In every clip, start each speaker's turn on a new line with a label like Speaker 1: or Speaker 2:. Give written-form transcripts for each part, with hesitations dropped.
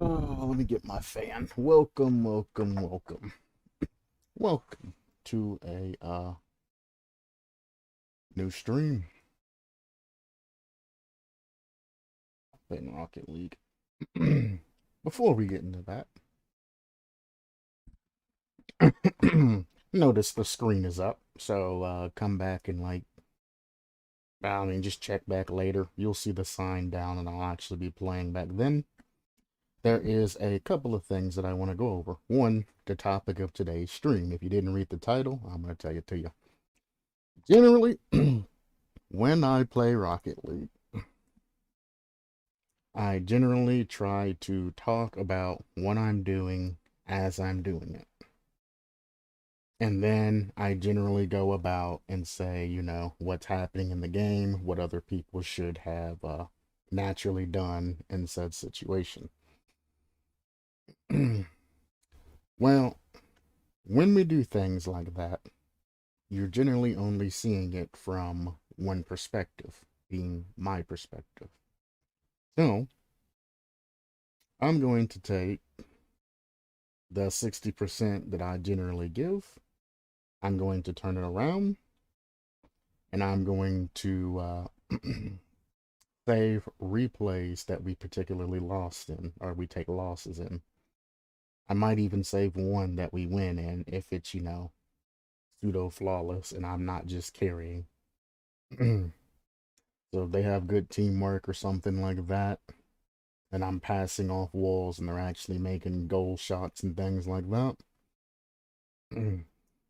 Speaker 1: Oh, let me get my fan. Welcome, welcome, welcome. Welcome to a new stream in Rocket League. Before we get into that, notice the screen is up. So come back and just check back later. You'll see the sign down and I'll actually be playing back then. There is a couple of things that I want to go over. One, the topic of today's stream. If you didn't read the title, I'm going to tell it to you. Generally, when I play Rocket League, I generally try to talk about what I'm doing as I'm doing it. And then I generally go about and say, what's happening in the game, what other people should have naturally done in said situation. Well, when we do things like that, you're generally only seeing it from one perspective, being my perspective. So, I'm going to take the 60% that I generally give. I'm going to turn it around and I'm going to save replays that we particularly lost in or we take losses in. I might even save one that we win in if it's, pseudo flawless and I'm not just carrying. So if they have good teamwork or something like that, and I'm passing off walls and they're actually making goal shots and things like that,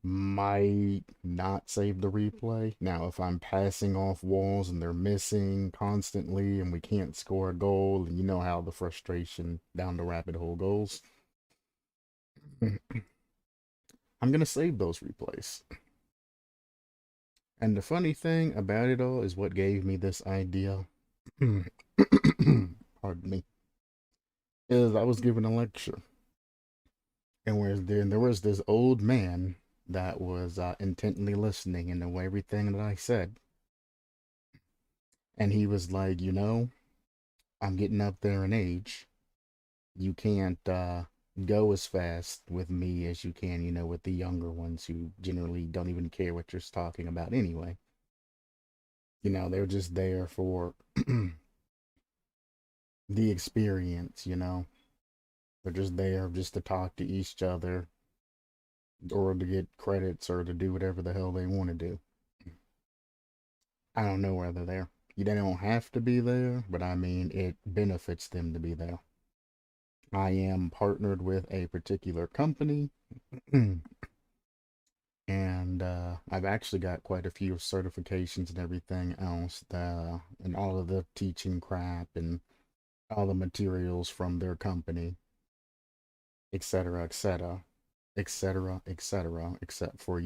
Speaker 1: might not save the replay. Now, if I'm passing off walls and they're missing constantly and we can't score a goal, and you know how the frustration down the rabbit hole goes, I'm going to save those replays. And the funny thing about it all is what gave me this idea, pardon me, is I was given a lecture. And there was this old man that was intently listening and know everything that I said. And he was like, I'm getting up there in age. You can't go as fast with me as you can, with the younger ones who generally don't even care what you're talking about anyway. They're just there for the experience. They're just there just to talk to each other or to get credits or to do whatever the hell they want to do. I don't know whether they don't have to be there, but I mean, it benefits them to be there. I am partnered with a particular company, and I've actually got quite a few certifications and everything else, and all of the teaching crap and all the materials from their company, etc., etc., etc., etc., except for,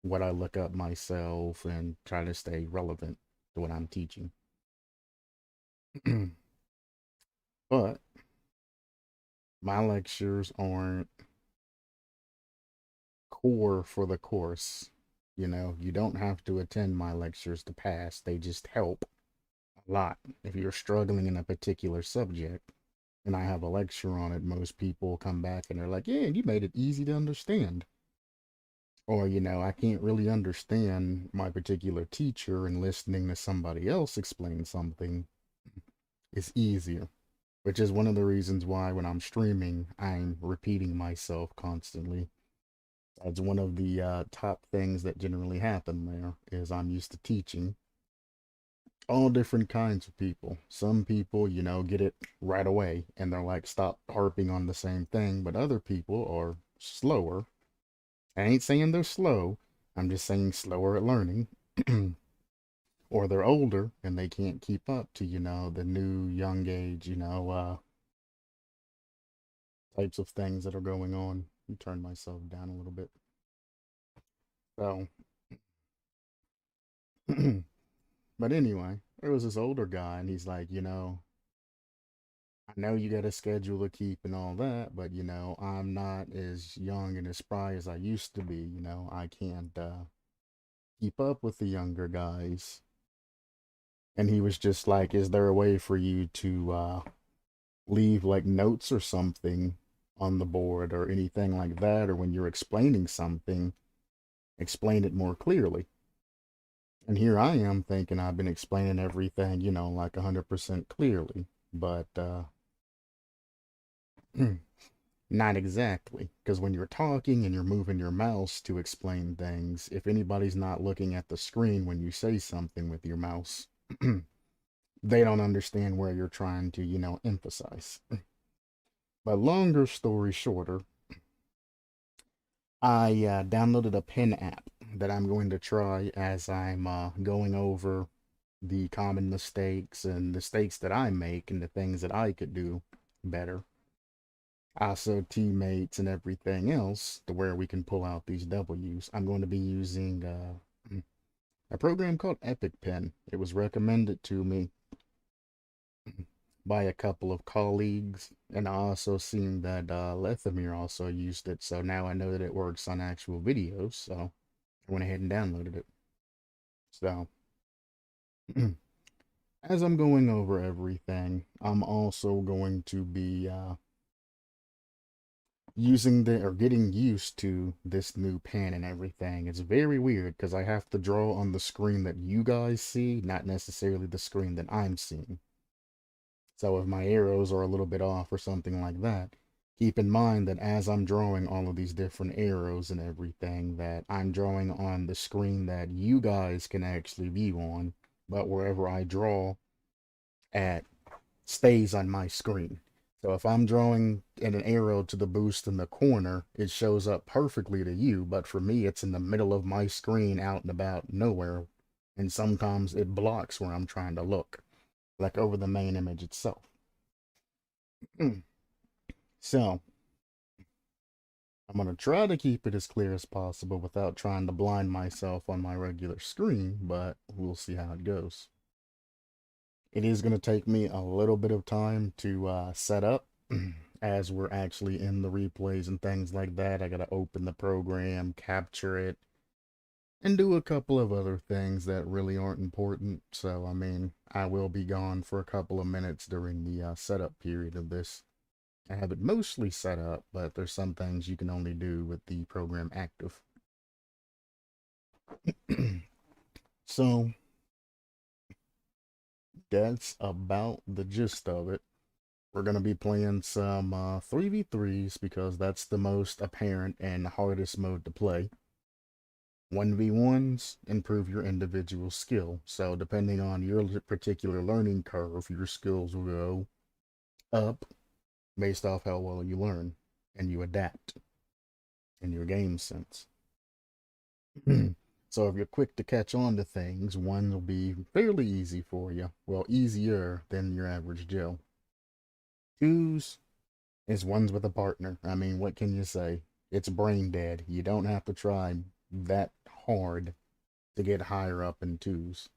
Speaker 1: what I look up myself and try to stay relevant to what I'm teaching. But my lectures aren't core for the course. You don't have to attend my lectures to pass, they just help a lot. If you're struggling in a particular subject and I have a lecture on it, most people come back and they're like, yeah, you made it easy to understand. Or, I can't really understand my particular teacher, and listening to somebody else explain something is easier. Which is one of the reasons why when I'm streaming, I'm repeating myself constantly. That's one of the top things that generally happen there is I'm used to teaching all different kinds of people. Some people, get it right away and they're like, stop harping on the same thing. But other people are slower. I ain't saying they're slow. I'm just saying slower at learning. Or they're older and they can't keep up to, the new young age, types of things that are going on. Let me turn myself down a little bit. So, but anyway, there was this older guy, and he's like, I know you got a schedule to keep and all that, but I'm not as young and as spry as I used to be. I can't keep up with the younger guys. And he was just like, is there a way for you to leave like notes or something on the board or anything like that, or when you're explaining something, explain it more clearly. And here I am thinking I've been explaining everything, like 100% clearly, but not exactly. Because when you're talking and you're moving your mouse to explain things, if anybody's not looking at the screen when you say something with your mouse, they don't understand where you're trying to, emphasize. But longer story shorter, I downloaded a pen app that I'm going to try as I'm going over the common mistakes and mistakes that I make and the things that I could do better. Also, teammates and everything else to where we can pull out these W's. I'm going to be using a program called Epic Pen. It was recommended to me by a couple of colleagues, and I also seen that Lethamir also used it, so now I know that it works on actual videos, so I went ahead and downloaded it. So, as I'm going over everything, I'm also going to be using the or getting used to this new pen and everything. It's very weird because I have to draw on the screen that you guys see, not necessarily the screen that I'm seeing. So if my arrows are a little bit off or something like that, keep in mind that as I'm drawing all of these different arrows and everything, that I'm drawing on the screen that you guys can actually view on, but wherever I draw at stays on my screen. So if I'm drawing an arrow to the boost in the corner, it shows up perfectly to you, but for me, it's in the middle of my screen out and about nowhere. And sometimes it blocks where I'm trying to look, like over the main image itself. So I'm going to try to keep it as clear as possible without trying to blind myself on my regular screen, but we'll see how it goes. It is going to take me a little bit of time to set up as we're actually in the replays and things like that. I got to open the program, capture it, and do a couple of other things that really aren't important. So, I mean, I will be gone for a couple of minutes during the setup period of this. I have it mostly set up, but there's some things you can only do with the program active. So, that's about the gist of it. We're going to be playing some 3v3s because that's the most apparent and hardest mode to play. 1v1s improve your individual skill. So depending on your particular learning curve, your skills will go up based off how well you learn and you adapt in your game sense. So if you're quick to catch on to things, one will be fairly easy for you. Well, easier than your average Joe. Twos is ones with a partner. I mean, what can you say? It's brain dead. You don't have to try that hard to get higher up in twos,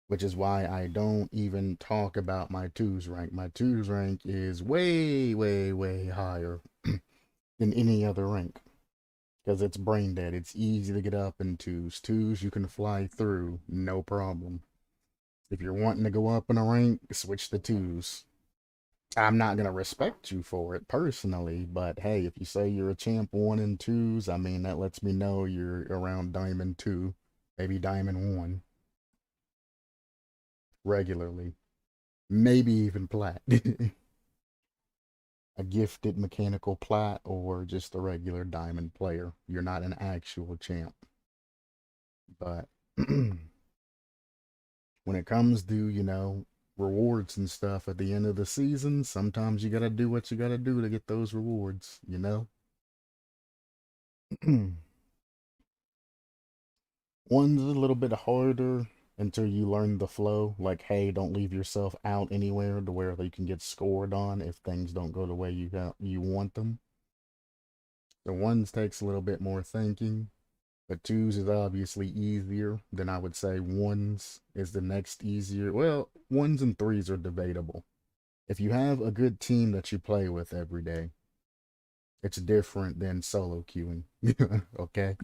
Speaker 1: which is why I don't even talk about my twos rank. My twos rank is way, way, way higher than any other rank because it's brain dead. It's easy to get up in twos. Twos you can fly through, no problem. If you're wanting to go up in a rank, switch to twos. I'm not gonna respect you for it personally, but hey, if you say you're a champ one and twos, I mean that lets me know you're around diamond two, maybe diamond one regularly, maybe even plat. A gifted mechanical plat or just a regular diamond player. You're not an actual champ. But when it comes to, rewards and stuff at the end of the season, sometimes you gotta do what you gotta do to get those rewards. One's a little bit harder until you learn the flow. Like, hey, don't leave yourself out anywhere to where they can get scored on if things don't go the way you want them. The ones takes a little bit more thinking. But twos is obviously easier. Then I would say ones is the next easier. Well, ones and threes are debatable. If you have a good team that you play with every day, it's different than solo queuing. Okay?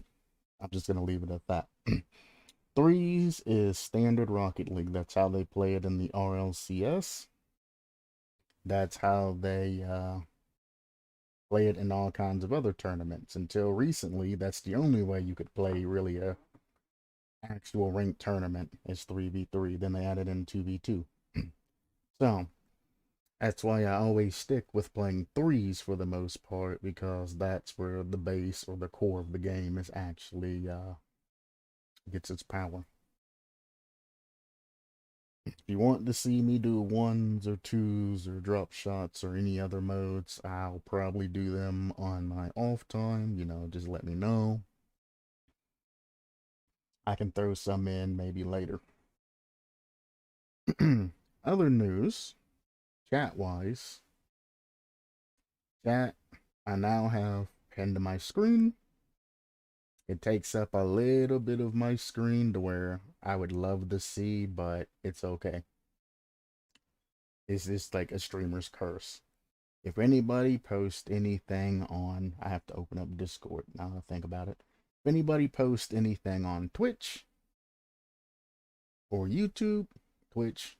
Speaker 1: I'm just gonna leave it at that. Threes is standard Rocket League. That's how they play it in the RLCS. That's how they play it in all kinds of other tournaments. Until recently, that's the only way you could play really a actual ranked tournament is 3v3. Then they added in 2v2. So that's why I always stick with playing threes for the most part, because that's where the base or the core of the game is actually gets its power. If you want to see me do ones or twos or drop shots or any other modes, I'll probably do them on my off time. Just let me know. I can throw some in maybe later. Other news, chat wise, chat, I now have pinned to my screen. It takes up a little bit of my screen to where I would love to see, but it's okay. It's just like a streamer's curse. If anybody posts anything on, I have to open up Discord now that I think about it. If anybody posts anything on Twitch or YouTube, Twitch,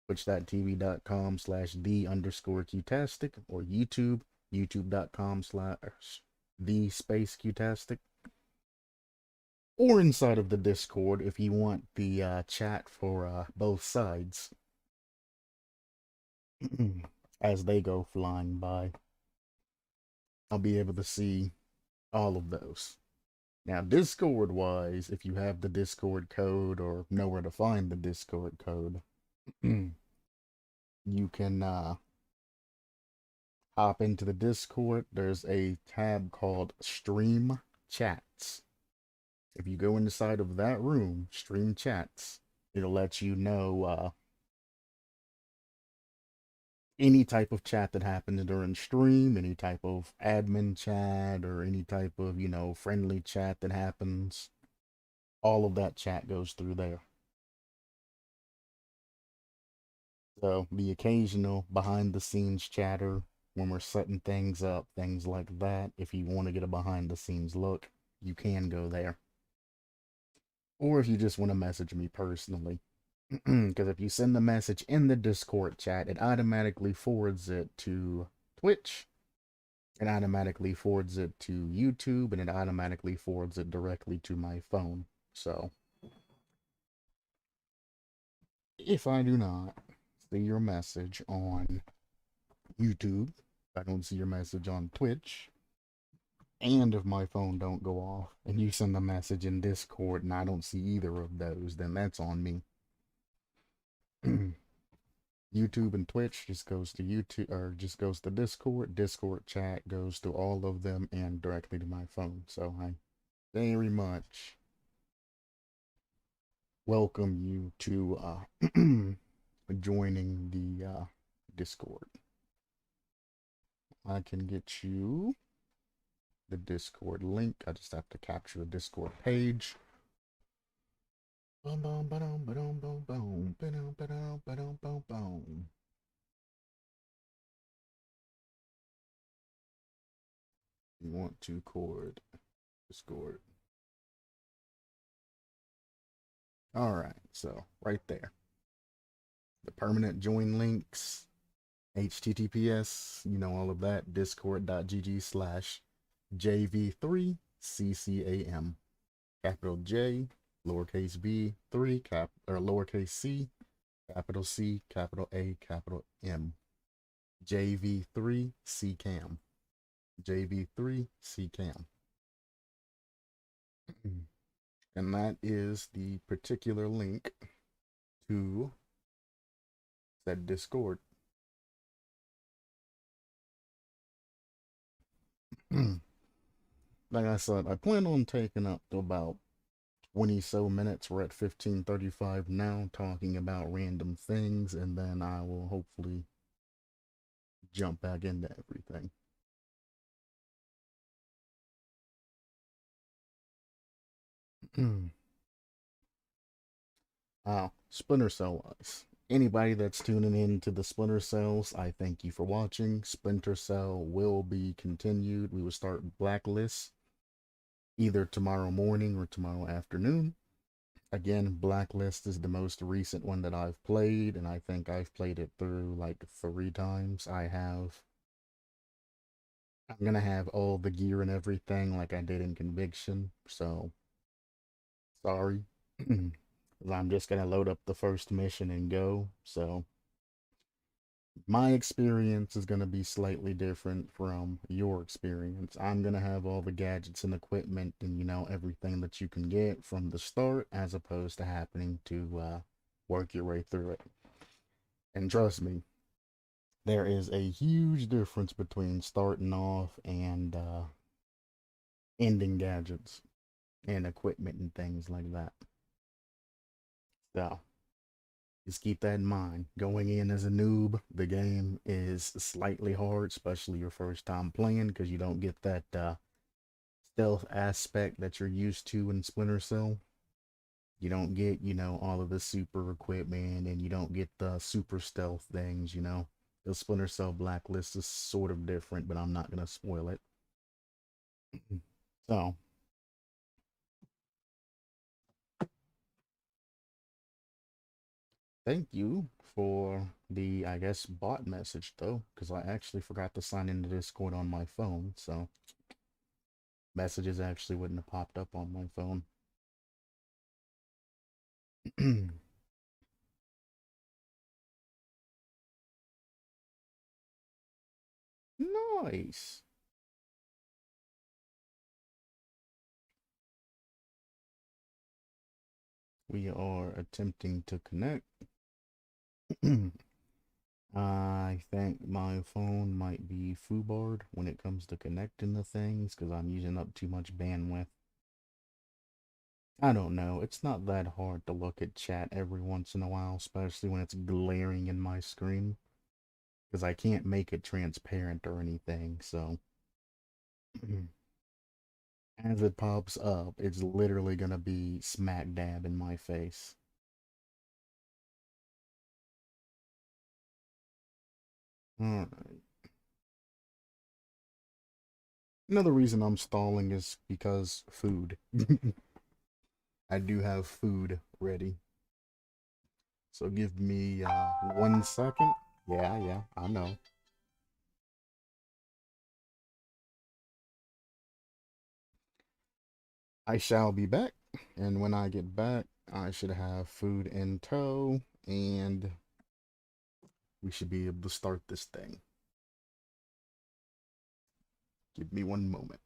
Speaker 1: twitch.tv.com/the_Qtastic, or YouTube, youtube.com/the_Qtastic, or inside of the Discord if you want the chat for both sides as they go flying by. I'll be able to see all of those. Now, Discord wise, if you have the Discord code or know where to find the Discord code, you can hop into the Discord. There's a tab called Stream Chats. If you go inside of that room, Stream Chats, it'll let you know any type of chat that happens during stream, any type of admin chat, or any type of, friendly chat that happens. All of that chat goes through there. So the occasional behind the scenes chatter when we're setting things up, things like that. If you want to get a behind the scenes look, you can go there. Or if you just want to message me personally. Because if you send the message in the Discord chat, it automatically forwards it to Twitch, it automatically forwards it to YouTube, and it automatically forwards it directly to my phone. So, if I do not see your message on YouTube, if I don't see your message on Twitch, and if my phone don't go off, and you send a message in Discord and I don't see either of those, then that's on me. YouTube and Twitch just goes to YouTube, or just goes to Discord. Discord chat goes to all of them and directly to my phone. So I very much welcome you to joining the Discord. I can get you the Discord link. I just have to capture the Discord page. Boom, boom, ba-dum, ba-dum, boom, boom, ba-dum, ba-dum, ba-dum, boom, boom. You want to cord Discord. All right, so right there, the permanent join links, HTTPS, all of that, discord.gg/JV3CCAM, capital J, lowercase b, 3, or lowercase c, capital C, capital A, capital M, JV3CCAM, JV3CCAM. And that is the particular link to that Discord. Like I said, I plan on taking up to about 20 so minutes. We're at 15:35 now, talking about random things, and then I will hopefully jump back into everything. Splinter Cell wise, anybody that's tuning in to the Splinter Cells, I thank you for watching. Splinter Cell will be continued. We will start Blacklist either tomorrow morning or tomorrow afternoon. Again, Blacklist is the most recent one that I've played, and I think I've played it through like 3 times. I'm gonna have all the gear and everything like I did in Conviction, so sorry. I'm just gonna load up the first mission and go. So my experience is gonna be slightly different from your experience. I'm gonna have all the gadgets and equipment and everything that you can get from the start, as opposed to happening to work your way through it. And trust me, there is a huge difference between starting off and ending gadgets and equipment and things like that. So just keep that in mind. Going in as a noob, the game is slightly hard, especially your first time playing, because you don't get that stealth aspect that you're used to in Splinter Cell. You don't get, all of the super equipment, and you don't get the super stealth things. The Splinter Cell Blacklist is sort of different, but I'm not going to spoil it. So, thank you for the, I guess, bot message, though, because I actually forgot to sign into Discord on my phone, so messages actually wouldn't have popped up on my phone. Nice. We are attempting to connect. I think my phone might be foobarred when it comes to connecting the things because I'm using up too much bandwidth. I don't know. It's not that hard to look at chat every once in a while, especially when it's glaring in my screen, because I can't make it transparent or anything. So as it pops up, it's literally gonna be smack dab in my face. Alright. Another reason I'm stalling is because food. I do have food ready. So give me 1 second. Yeah, yeah, I know. I shall be back. And when I get back, I should have food in tow and we should be able to start this thing. Give me 1 moment.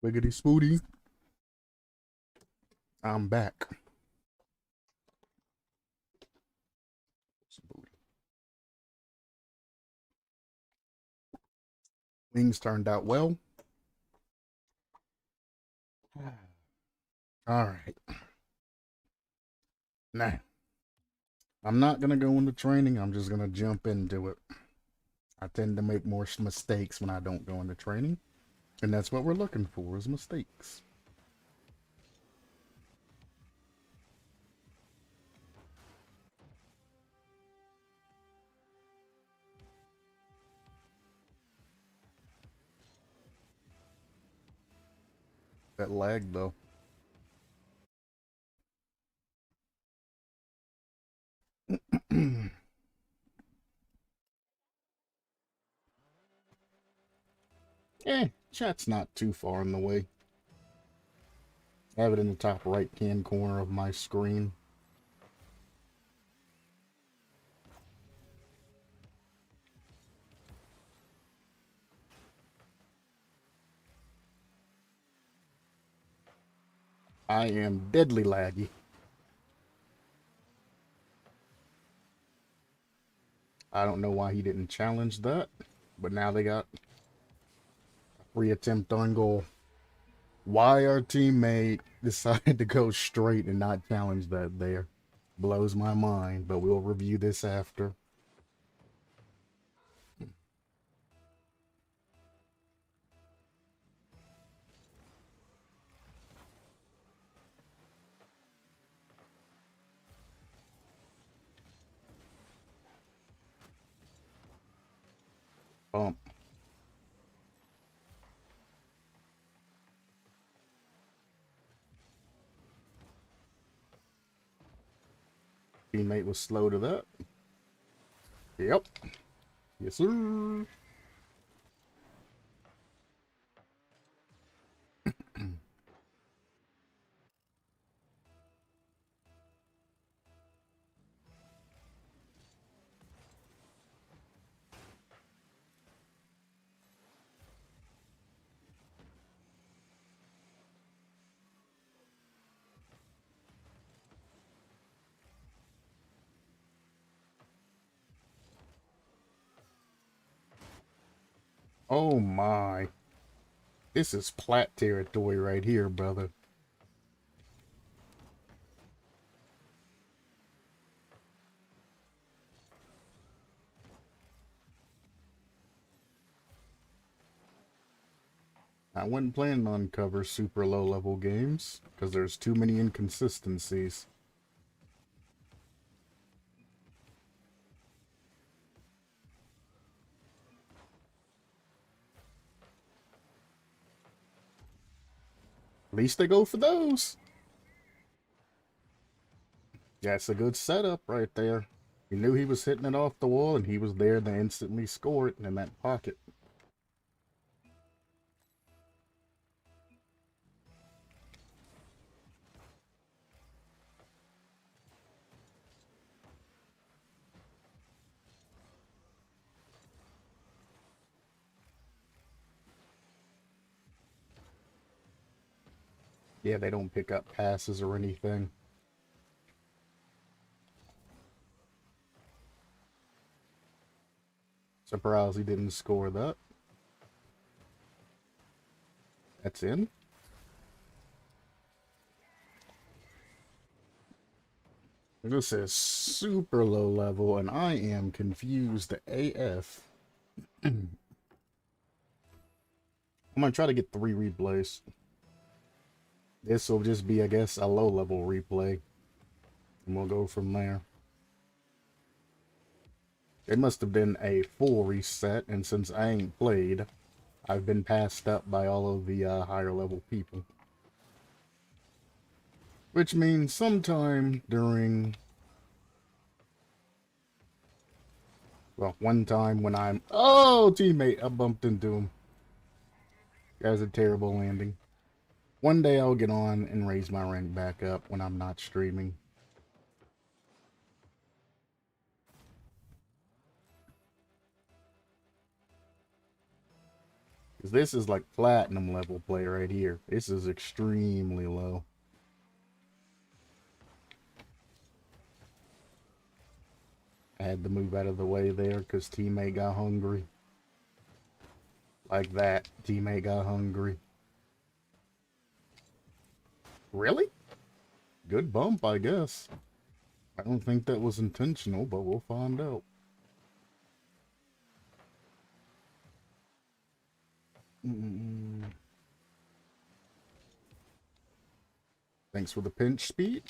Speaker 1: Wiggity spooty. I'm back. Wings turned out well. All right. Now, I'm not going to go into training. I'm just going to jump into it. I tend to make more mistakes when I don't go into training. And that's what we're looking for, is mistakes. That lag, though. Chat's not too far in the way. I have it in the top right-hand corner of my screen. I am deadly laggy. I don't know why he didn't challenge that, but now they got a free attempt on goal. Why our teammate decided to go straight and not challenge that there blows my mind, but we'll review this after. Bump. Teammate was slow to that. Yep. Yes, sir. Oh my. This is plat territory right here, brother. I wasn't planning on cover super low level games because there's too many inconsistencies. At least they go for those. That's a good setup right there. He knew he was hitting it off the wall and he was there to instantly score it in that pocket. Yeah, they don't pick up passes or anything. Surprised he didn't score that. That's in. This is super low level and I am confused AF. I'm gonna try to get 3 replays. This will just be, I guess, a low level replay. And we'll go from there. It must have been a full reset, and since I ain't played, I've been passed up by all of the higher level people. Which means sometime during... Well, one time when I'm... Oh, teammate! I bumped into him. That was a terrible landing. One day I'll get on and raise my rank back up when I'm not streaming. 'Cause this is like platinum level play right here. This is extremely low. I had to move out of the way there because teammate got hungry. Like that. Teammate got hungry. Really? Good bump, I guess. I don't think that was intentional, but we'll find out. Thanks for the pinch speed.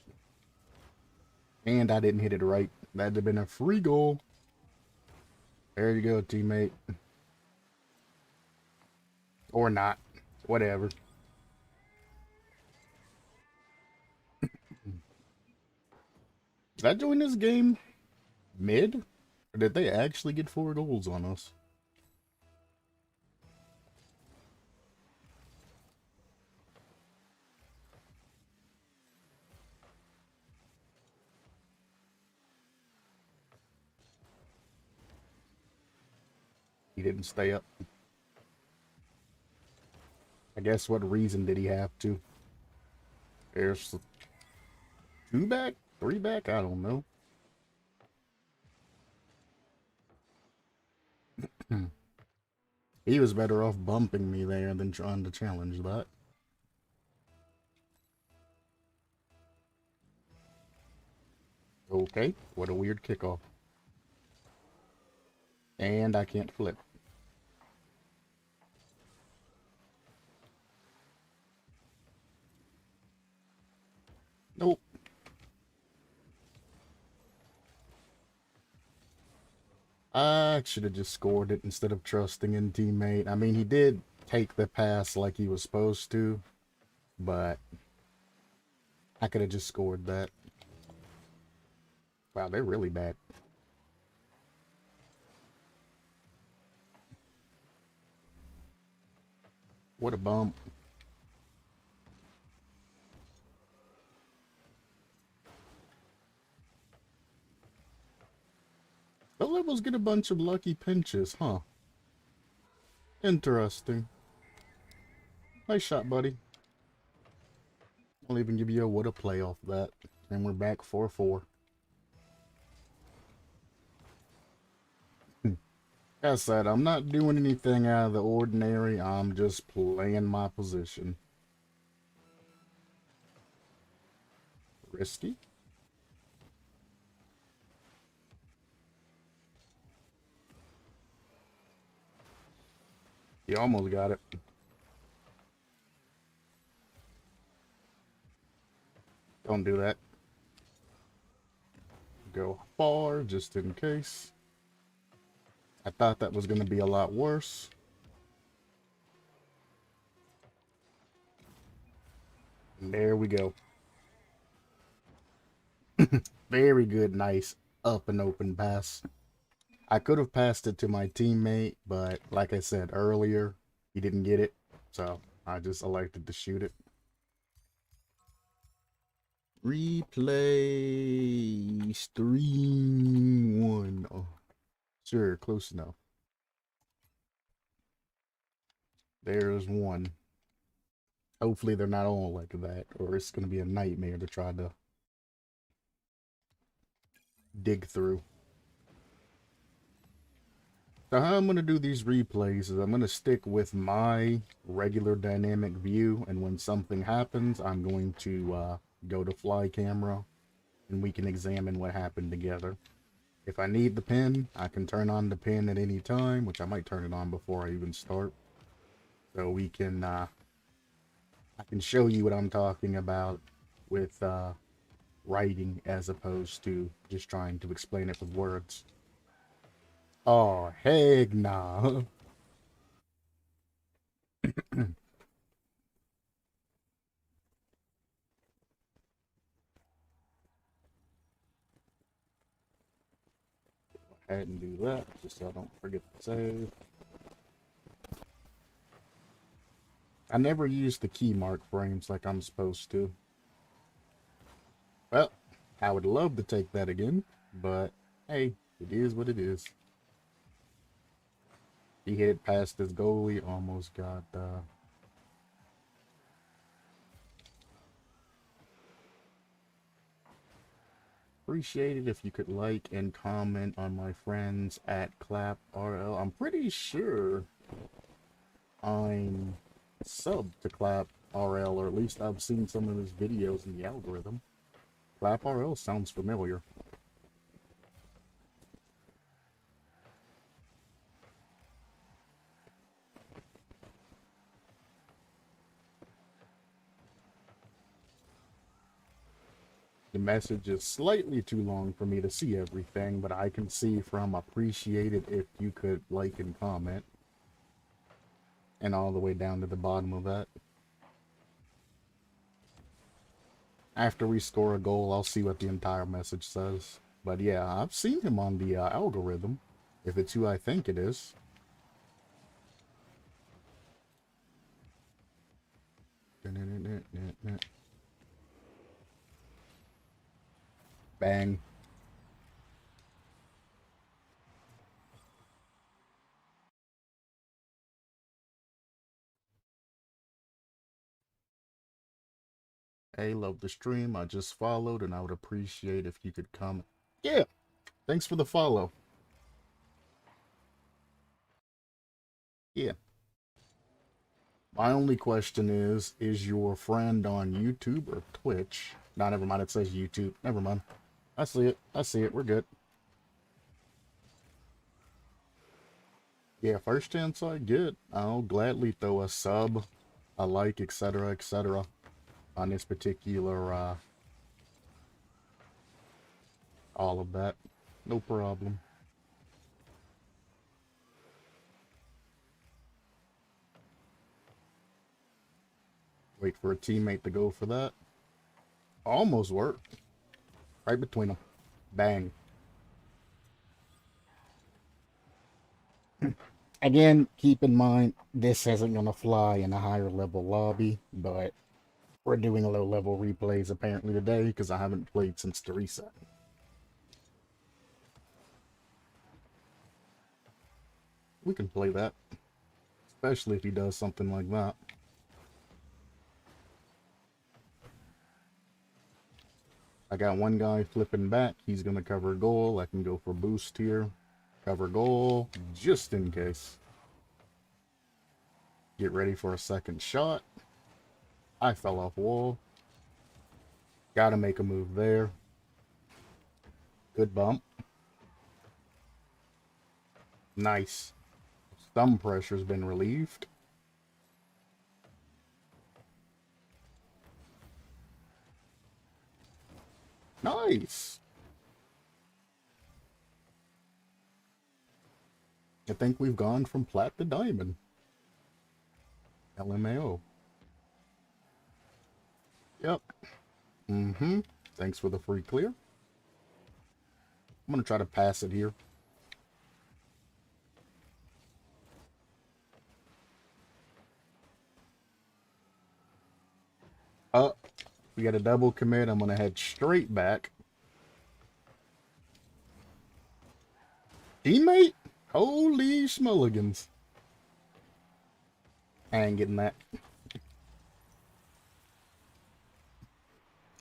Speaker 1: And I didn't hit it right. That'd have been a free goal. There you go, teammate. Or not. Whatever. Did I join this game mid? Or did they actually get 4 goals on us? He didn't stay up. I guess what reason did he have to? There's 2 back? 3 back? I don't know. He was better off bumping me there than trying to challenge that. Okay, what a weird kickoff. And I can't flip. Nope. I should have just scored it instead of trusting in teammate. I mean, he did take the pass like he was supposed to, but I could have just scored that. Wow, they're really bad. What a bump. The levels get a bunch of lucky pinches, huh? Interesting. Nice shot, buddy. I'll even give you a what a play off that. And we're back 4-4. As I said, I'm not doing anything out of the ordinary. I'm just playing my position. Risky. You almost got it. Don't do that. Go far, just in case. I thought that was going to be a lot worse. And there we go. Very good, nice up and open pass. I could have passed it to my teammate, but like I said earlier, he didn't get it. So I just elected to shoot it. Replay stream 1. Oh, sure, close enough. There's 1. Hopefully they're not all like that, or it's going to be a nightmare to try to dig through. So how I'm going to do these replays is I'm going to stick with my regular dynamic view, and when something happens, I'm going to go to fly camera, and we can examine what happened together. If I need the pin, I can turn on the pin at any time, which I might turn it on before I even start. So we can, I can show you what I'm talking about with writing as opposed to just trying to explain it with words. Oh, heck nah. Go ahead and do that, just so I don't forget to save. I never use the key mark frames like I'm supposed to. Well, I would love to take that again, but hey, it is what it is. He hit past his goalie, almost got appreciate it if you could like and comment on my friends at ClapRL. I'm pretty sure I'm subbed to ClapRL, or at least I've seen some of his videos in the algorithm. ClapRL sounds familiar. The message is slightly too long for me to see everything, but I can see from appreciated if you could like and comment. And all the way down to the bottom of that. After we score a goal, I'll see what the entire message says. But yeah, I've seen him on the algorithm, if it's who I think it is. Bang. Hey, love the stream. I just followed, and I would appreciate if you could comment. Yeah, thanks for the follow. Yeah. My only question is your friend on YouTube or Twitch? No, never mind. It says YouTube. Never mind. I see it. I see it. We're good. Yeah, first chance I get, I'll gladly throw a sub, a like, etc., on this particular, all of that. No problem. Wait for a teammate to go for that. Almost worked. Right between them. Bang. Again, keep in mind, this isn't going to fly in a higher level lobby, but we're doing low level replays apparently today because I haven't played since the reset. We can play that, especially if he does something like that. I got one guy flipping back. He's going to cover a goal. I can go for boost here. Cover goal, just in case. Get ready for a second shot. I fell off wall. Gotta make a move there. Good bump. Nice. Thumb pressure's been relieved. Nice. I think we've gone from plat to diamond. LMAO. Yep. Mm-hmm. Thanks for the free clear. I'm gonna try to pass it here. We got a double commit. I'm gonna head straight back. Teammate? Holy schmulligans. I ain't getting that.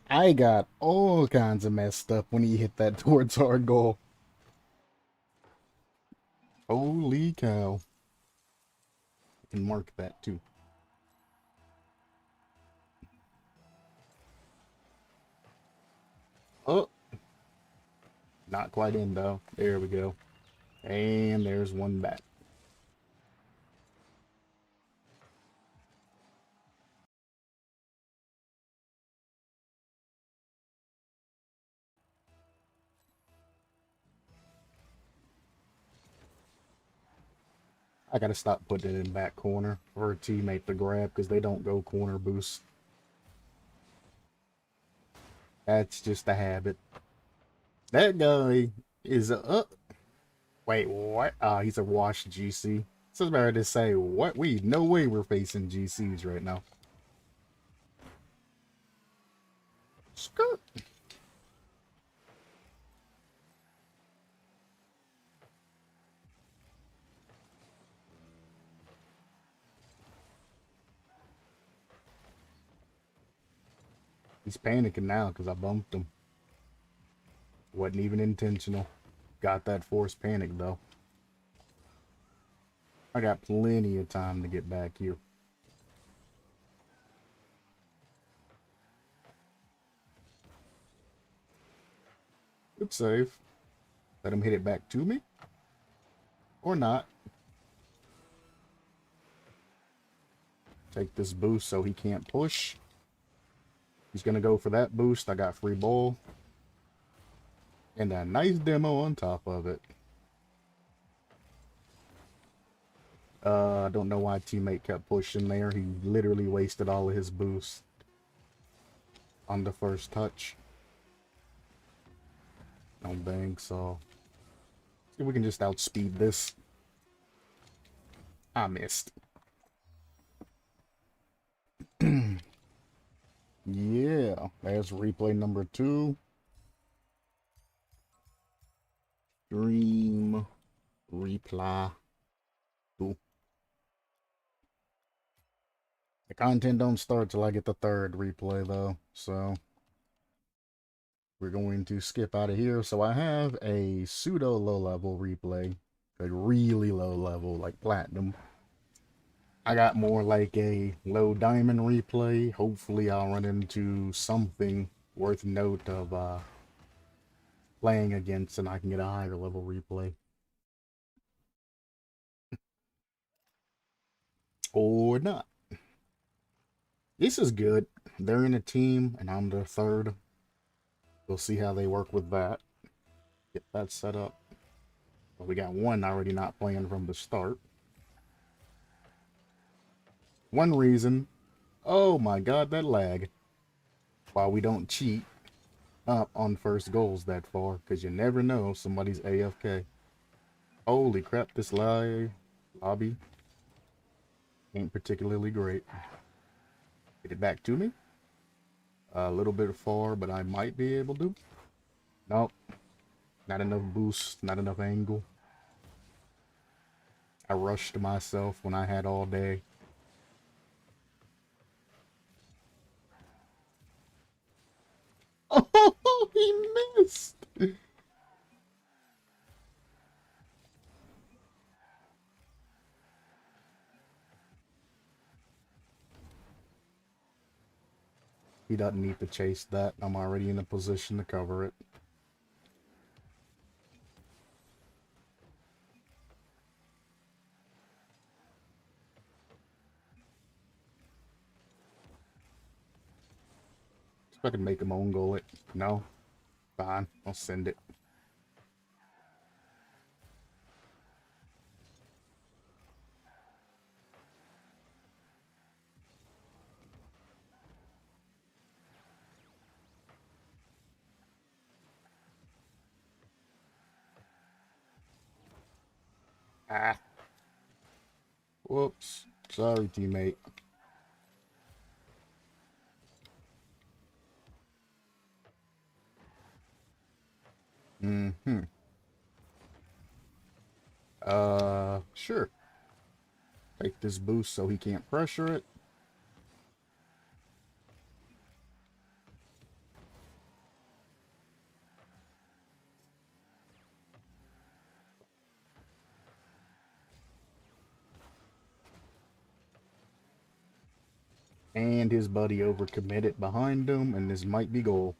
Speaker 1: I got all kinds of messed up when he hit that towards our goal. Holy cow. I can mark that too. Oh. Not quite in though. There we go. And there's one back. I gotta stop putting it in back corner for a teammate to grab because they don't go corner boost. That's just a habit. That guy is a... wait, what? He's a wash GC. So it's better to say, what? No way we're facing GCs right now. Skirt. He's panicking now because I bumped him. Wasn't even intentional. Got that forced panic though. I got plenty of time to get back here. Good save. Let him hit it back to me. Or not. Take this boost so he can't push. He's going to go for that boost. I got free ball. And a nice demo on top of it. I don't know why teammate kept pushing there. He literally wasted all of his boost on the first touch. Don't think so. See if we can just outspeed this. I missed. Yeah, there's replay number 2. Dream reply 2. The content don't start till I get the 3rd replay though, so we're going to skip out of here. So I have a pseudo low level replay, a really low level like platinum. I got more like a low diamond replay. Hopefully I'll run into something worth note of playing against and I can get a higher level replay. Or not. This is good. They're in a team and I'm their 3rd. We'll see how they work with that. Get that set up. Well, we got one already not playing from the start. One reason. Oh my god, that lag. Why we don't cheat up on first goals that far, because you never know somebody's AFK. Holy crap, this lobby ain't particularly great. Get it back to me. A little bit far, but I might be able to. Nope. Not enough boost, not enough angle. I rushed myself when I had all day. Oh, he missed. He doesn't need to chase that. I'm already in a position to cover it. If I can make him own goal it. No? Fine. I'll send it. Ah. Whoops. Sorry, teammate. Mm-hmm. Sure. Take this boost so he can't pressure it. And his buddy overcommitted behind him, and this might be goal.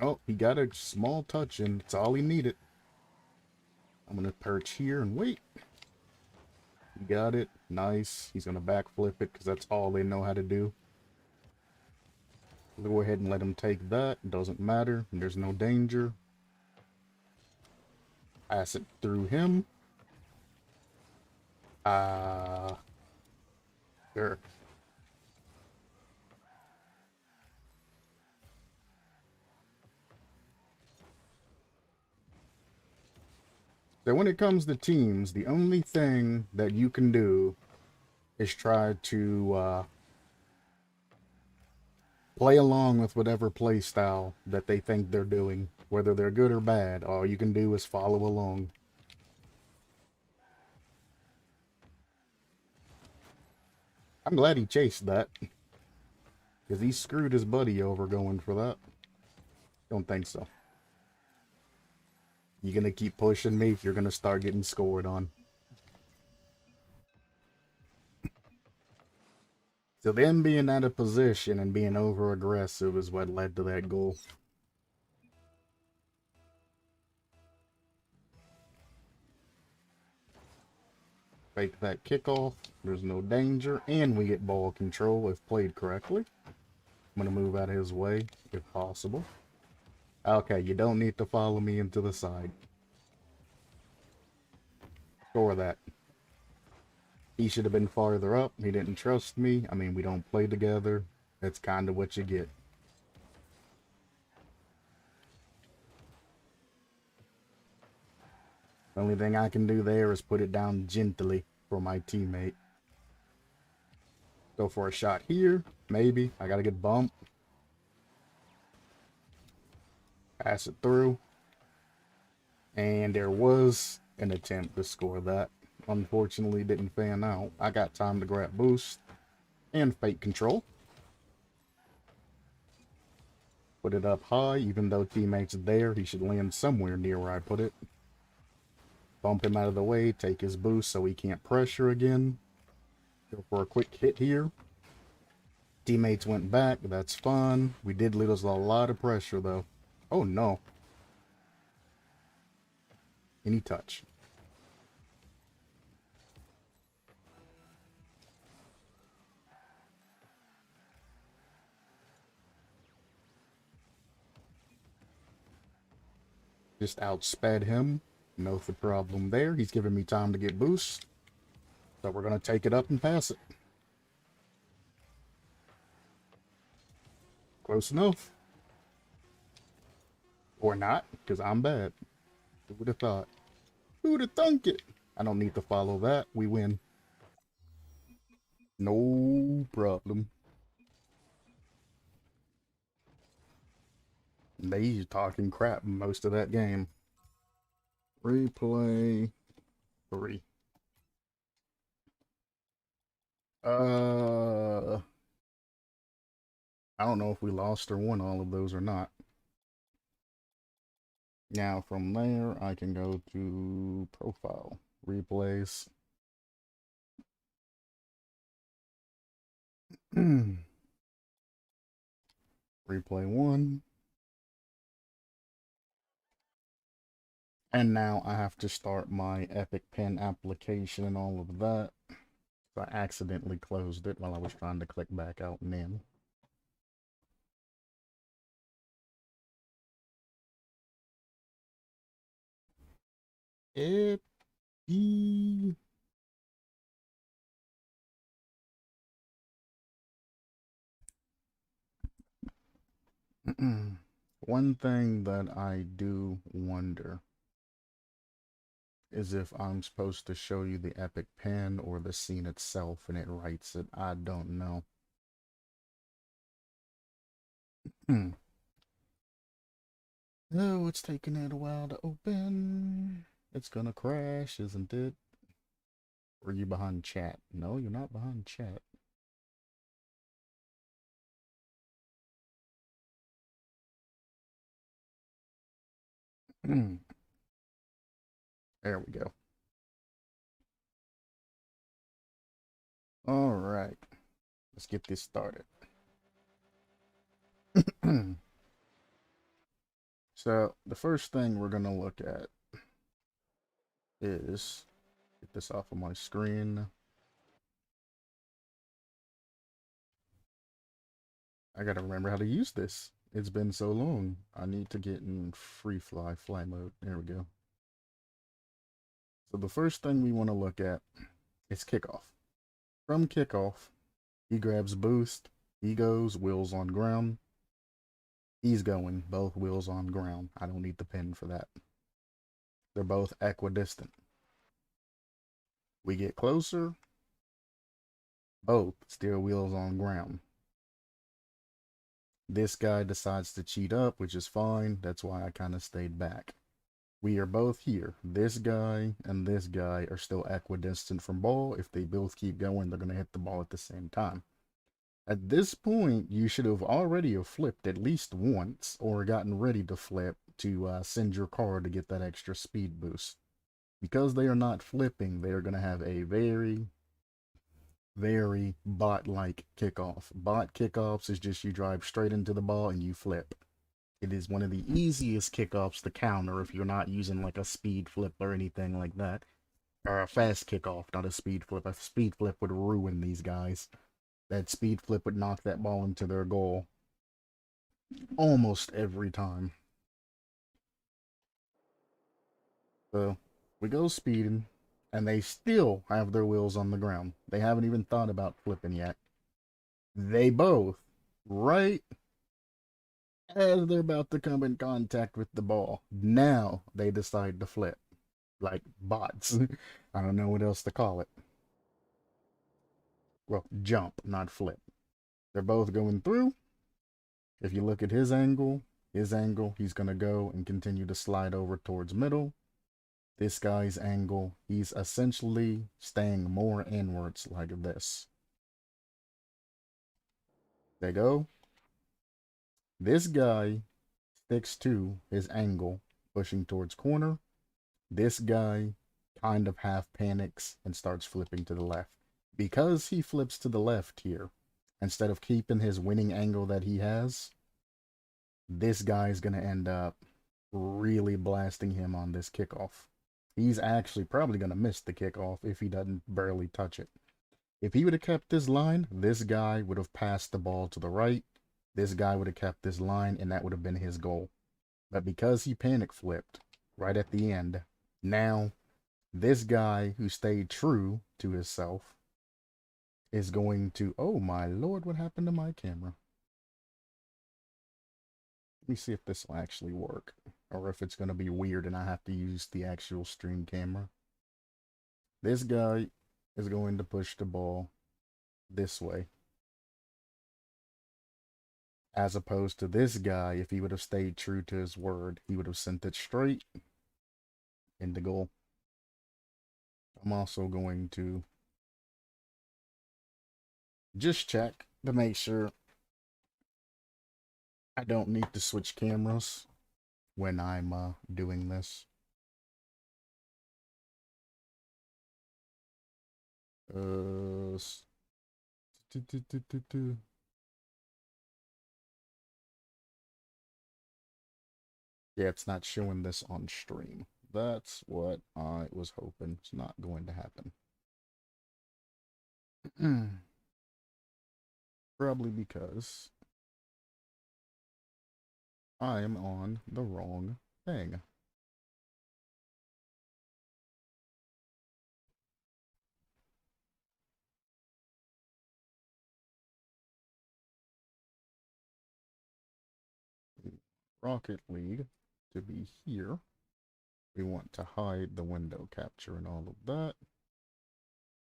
Speaker 1: Oh, he got a small touch, and it's all he needed. I'm going to perch here and wait. He got it. Nice. He's going to backflip it, because that's all they know how to do. We'll go ahead and let him take that. Doesn't matter. There's no danger. Pass it through him. Sure. So when it comes to teams, the only thing that you can do is try to play along with whatever play style that they think they're doing. Whether they're good or bad, all you can do is follow along. I'm glad he chased that. Because he screwed his buddy over going for that. Don't think so. You gonna keep pushing me, you're gonna start getting scored on. So them being out of position and being over aggressive is what led to that goal. Fake that kickoff. There's no danger, and we get ball control if played correctly. I'm gonna move out of his way if possible. Okay, you don't need to follow me into the side. Score that. He should have been farther up. He didn't trust me. I mean, we don't play together. That's kind of what you get. The only thing I can do there is put it down gently for my teammate. Go for a shot here. Maybe. I gotta get bumped. Pass it through. And there was an attempt to score that. Unfortunately, didn't fan out. I got time to grab boost and fake control. Put it up high. Even though teammates there, he should land somewhere near where I put it. Bump him out of the way. Take his boost so he can't pressure again. Go for a quick hit here. Teammates went back. That's fun. We did lose a lot of pressure, though. Oh, no. Any touch. Just outsped him. No problem there. He's giving me time to get boost. So we're going to take it up and pass it. Close enough. Or not, because I'm bad. Who would have thought? Who would have thunk it? I don't need to follow that. We win. No problem. They talking crap most of that game. Replay 3. I don't know if we lost or won all of those or not. Now from there, I can go to profile, replays. Replay 1. And now I have to start my Epic Pen application and all of that. I accidentally closed it while I was trying to click back out and in. One thing that I do wonder is if I'm supposed to show you the epic pen or the scene itself and it writes it. I don't know. Oh, it's taking it a while to open. It's gonna crash, isn't it? Or are you behind chat? No, you're not behind chat. There we go. All right, let's get this started. So the first thing we're gonna look at is get this off of my screen. I gotta remember how to use this. It's been so long. I need to get in fly mode. There we go. So the first thing we want to look at is kickoff. From kickoff, he grabs boost. He goes, wheels on ground. He's going, both wheels on ground. I don't need the pin for that. They're both equidistant. We get closer. Both steer wheels on ground. This guy decides to cheat up, which is fine. That's why I kind of stayed back. We are both here. This guy and this guy are still equidistant from ball. If they both keep going, they're going to hit the ball at the same time. At this point, you should have already have flipped at least once or gotten ready to flip to send your car to get that extra speed boost. Because they are not flipping, they are going to have a very, very bot-like kickoff. Bot kickoffs is just you drive straight into the ball and you flip. It is one of the easiest kickoffs to counter if you're not using like a speed flip or anything like that. Or a fast kickoff, not a speed flip. A speed flip would ruin these guys. That speed flip would knock that ball into their goal almost every time. So we go speeding, and they still have their wheels on the ground. They haven't even thought about flipping yet. They both, right as they're about to come in contact with the ball, now they decide to flip. Like bots. I don't know what else to call it. Well, jump, not flip. They're both going through. If you look at his angle, he's going to go and continue to slide over towards middle. This guy's angle, he's essentially staying more inwards like this. They go. This guy sticks to his angle, pushing towards corner. This guy kind of half panics and starts flipping to the left. Because he flips to the left here, instead of keeping his winning angle that he has, this guy's going to end up really blasting him on this kickoff. He's actually probably going to miss the kickoff if he doesn't barely touch it. If he would have kept this line, this guy would have passed the ball to the right. This guy would have kept this line, and that would have been his goal. But because he panic flipped right at the end, now this guy who stayed true to himself is going to... Oh my lord, what happened to my camera? Let me see if this will actually work, or if it's going to be weird and I have to use the actual stream camera. This guy is going to push the ball this way, as opposed to this guy. If he would have stayed true to his word, he would have sent it straight into goal. I'm also going to just check to make sure I don't need to switch cameras when I'm doing this. Uh, Yeah, it's not showing this on stream. That's what I was hoping. It's not going to happen. Probably because I am on the wrong thing. Rocket League to be here. We want to hide the window capture and all of that.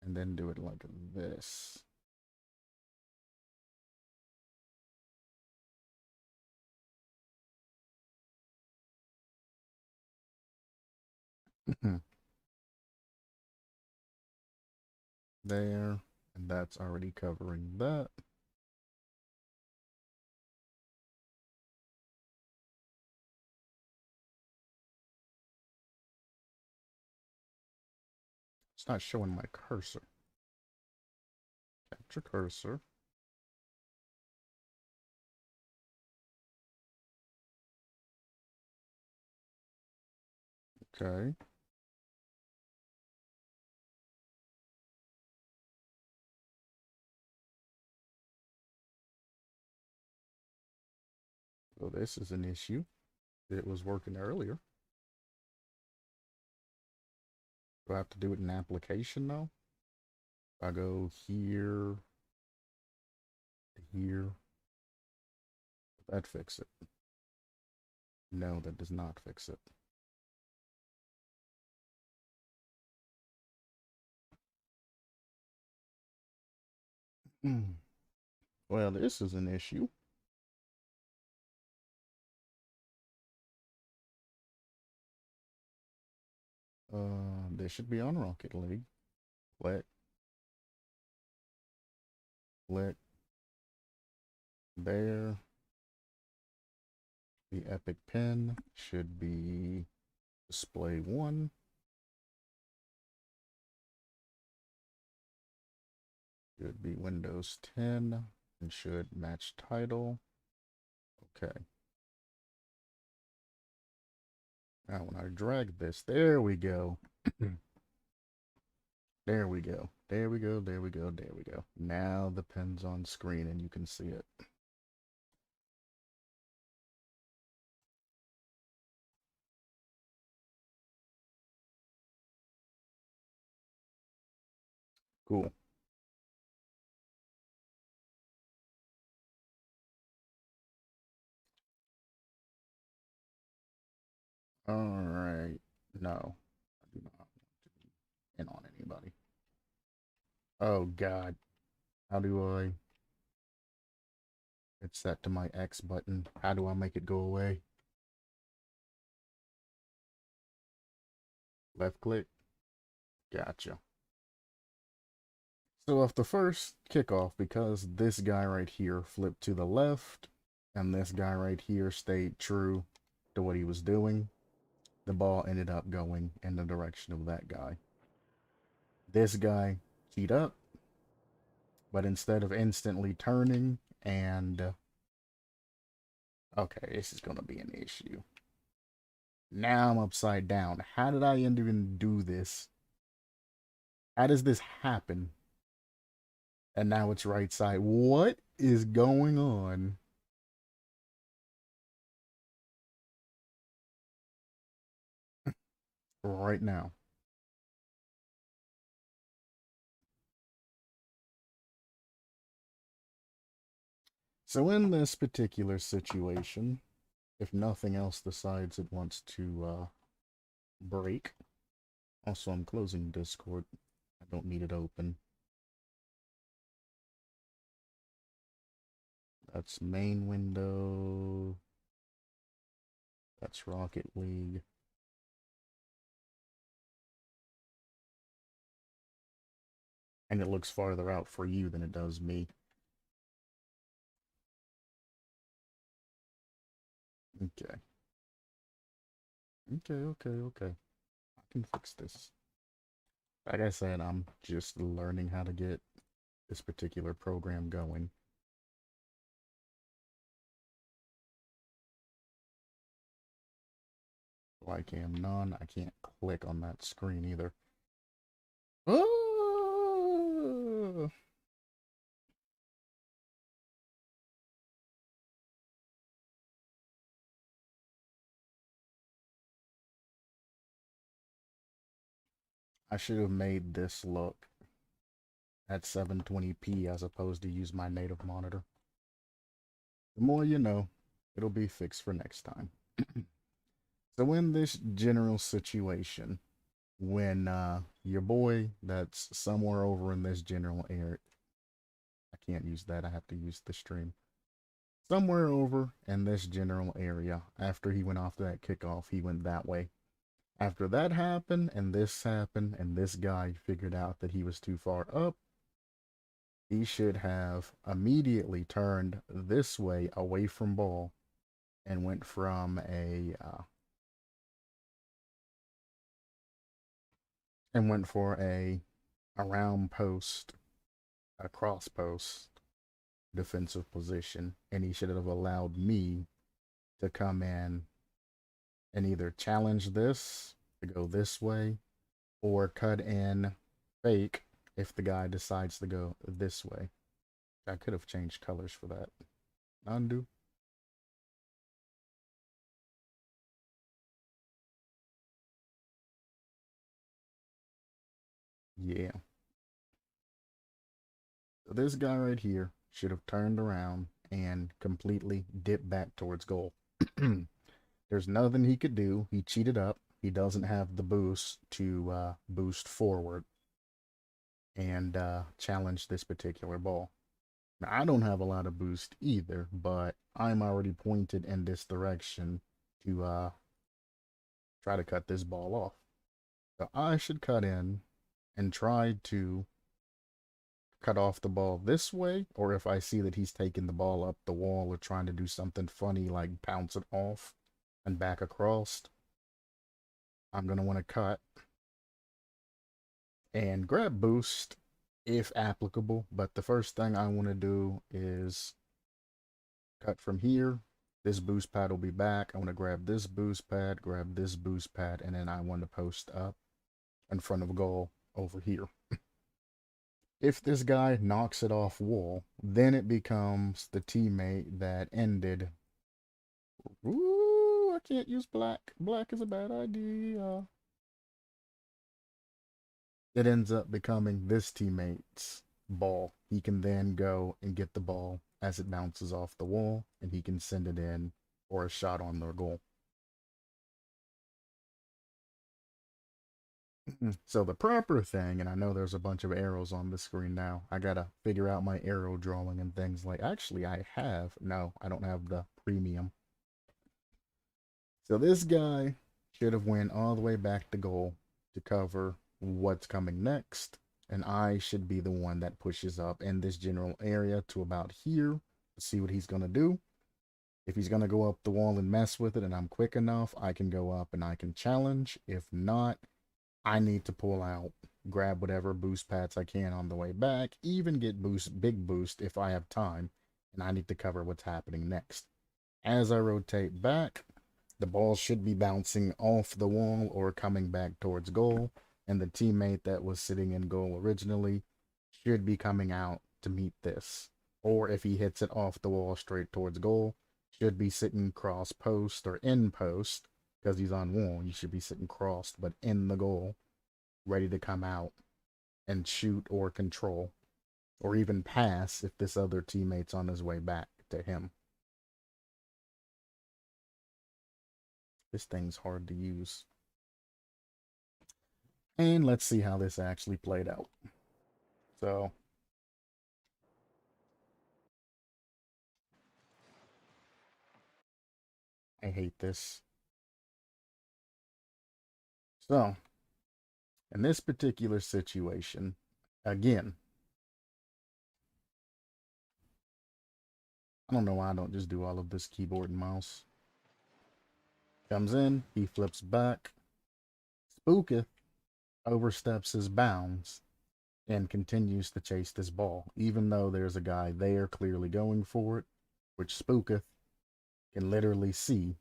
Speaker 1: And then do it like this. There. And that's already covering that. It's not showing my cursor. Capture cursor. Okay. So this is an issue. It was working earlier. Do I have to do it in application now? I go here to here. That fix it. No, that does not fix it. Well, this is an issue. This should be on Rocket League. Click. Click. there. The epic pin should be display 1. Should be Windows 10 and should match title. Okay. Now when I drag this, there we go. There we go. There we go. There we go. There we go. Now the pin's on screen and you can see it. Cool. All right. No, I do not want to be in on anybody. Oh God. How do I? It's set to my X button. How do I make it go away? Left click. Gotcha. So off the first kickoff, because this guy right here flipped to the left, and this guy right here stayed true to what he was doing, the ball ended up going in the direction of that guy. This guy keyed up, but instead of instantly turning and... okay, this is going to be an issue. Now I'm upside down. How did I even do this? How does this happen? And now it's right side. What is going on? Right now. So in this particular situation, if nothing else decides it wants to break. Also, I'm closing Discord. I don't need it open. That's main window. That's Rocket League. And it looks farther out for you than it does me. Okay. Okay. I can fix this. Like I said, I'm just learning how to get this particular program going. Like am none. I can't click on that screen either. Oh! I should have made this look at 720p as opposed to use my native monitor. The more you know, it'll be fixed for next time. So in this general situation, when your boy that's somewhere over in this general area, I can't use that, I have to use the stream. Somewhere over in this general area, after he went off that kickoff, he went that way. After that happened, and this guy figured out that he was too far up, he should have immediately turned this way away from ball and went from and went for a around post, a cross post defensive position, and he should have allowed me to come in and either challenge this to go this way or cut in fake if the guy decides to go this way. I could have changed colors for that. Undo. Yeah. So this guy right here should have turned around and completely dipped back towards goal. There's nothing he could do. He cheated up. He doesn't have the boost to boost forward and challenge this particular ball. Now, I don't have a lot of boost either, but I'm already pointed in this direction to try to cut this ball off. So I should cut in and try to cut off the ball this way, or if I see that he's taking the ball up the wall or trying to do something funny like bounce it off and back across, I'm going to want to cut and grab boost if applicable. But the first thing I want to do is cut from here. This boost pad will be back. I want to grab this boost pad, and then I want to post up in front of goal over here. If this guy knocks it off wall, then it becomes the teammate that ended. Ooh, I can't use black. Black is a bad idea. It ends up becoming this teammate's ball. He can then go and get the ball as it bounces off the wall, and he can send it in or a shot on their goal. So the proper thing, and I know there's a bunch of arrows on the screen now. I gotta figure out my arrow drawing and things like. Actually, I have. No, I don't have the premium. So this guy should have went all the way back to goal to cover what's coming next, and I should be the one that pushes up in this general area to about here to see what he's gonna do. If he's gonna go up the wall and mess with it and I'm quick enough, I can go up and I can challenge. If not, I need to pull out, grab whatever boost pads I can on the way back, even get big boost if I have time, and I need to cover what's happening next. As I rotate back, the ball should be bouncing off the wall or coming back towards goal, and the teammate that was sitting in goal originally should be coming out to meet this. Or if he hits it off the wall straight towards goal, should be sitting cross post or in post, because he's on wall. You should be sitting crossed, but in the goal, ready to come out and shoot or control, or even pass if this other teammate's on his way back to him. This thing's hard to use. And let's see how this actually played out. So, I hate this. So, in this particular situation, again, I don't know why I don't just do all of this keyboard and mouse. Comes in, he flips back. Spooketh oversteps his bounds and continues to chase this ball, even though there's a guy there clearly going for it, which Spooketh can literally see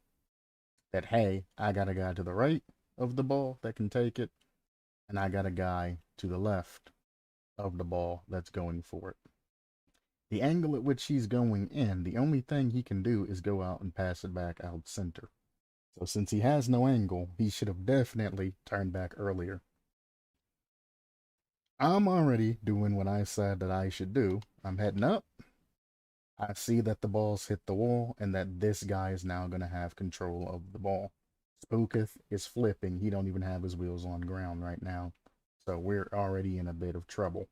Speaker 1: that, hey, I got a guy to the right of the ball that can take it, and I got a guy to the left of the ball that's going for it. The angle at which he's going in, the only thing he can do is go out and pass it back out center. So since he has no angle, he should have definitely turned back earlier. I'm already doing what I said that I should do. I'm heading up. I see that the ball's hit the wall and that this guy is now going to have control of the ball. Spooketh is flipping. He don't even have his wheels on ground right now. So we're already in a bit of trouble.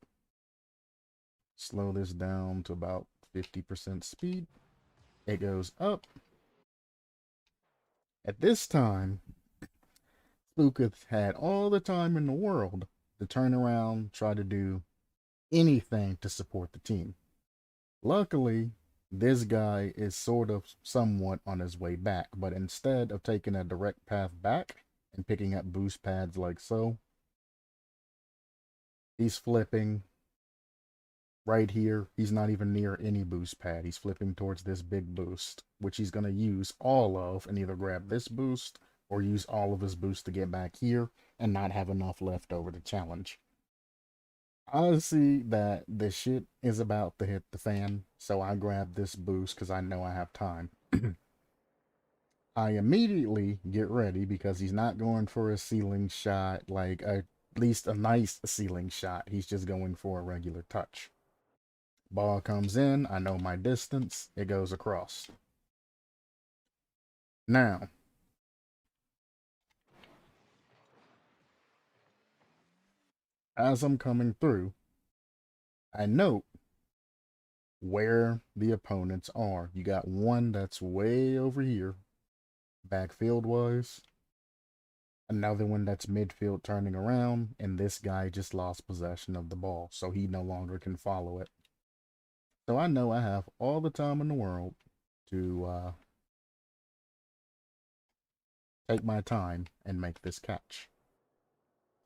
Speaker 1: Slow this down to about 50% speed. It goes up. At this time, Spooketh had all the time in the world to turn around, try to do anything to support the team. Luckily, this guy is sort of somewhat on his way back, but instead of taking a direct path back and picking up boost pads like so, he's flipping right here. He's not even near any boost pad. He's flipping towards this big boost, which he's going to use all of and either grab this boost or use all of his boost to get back here and not have enough left over to challenge. I see that the shit is about to hit the fan, so I grab this boost because I know I have time. I immediately get ready because he's not going for a ceiling shot, like at least a nice ceiling shot. He's just going for a regular touch. Ball comes in, I know my distance, it goes across. Now, as I'm coming through, I note where the opponents are. You got one that's way over here, backfield wise. Another one that's midfield turning around, and this guy just lost possession of the ball, so he no longer can follow it. So I know I have all the time in the world to take my time and make this catch.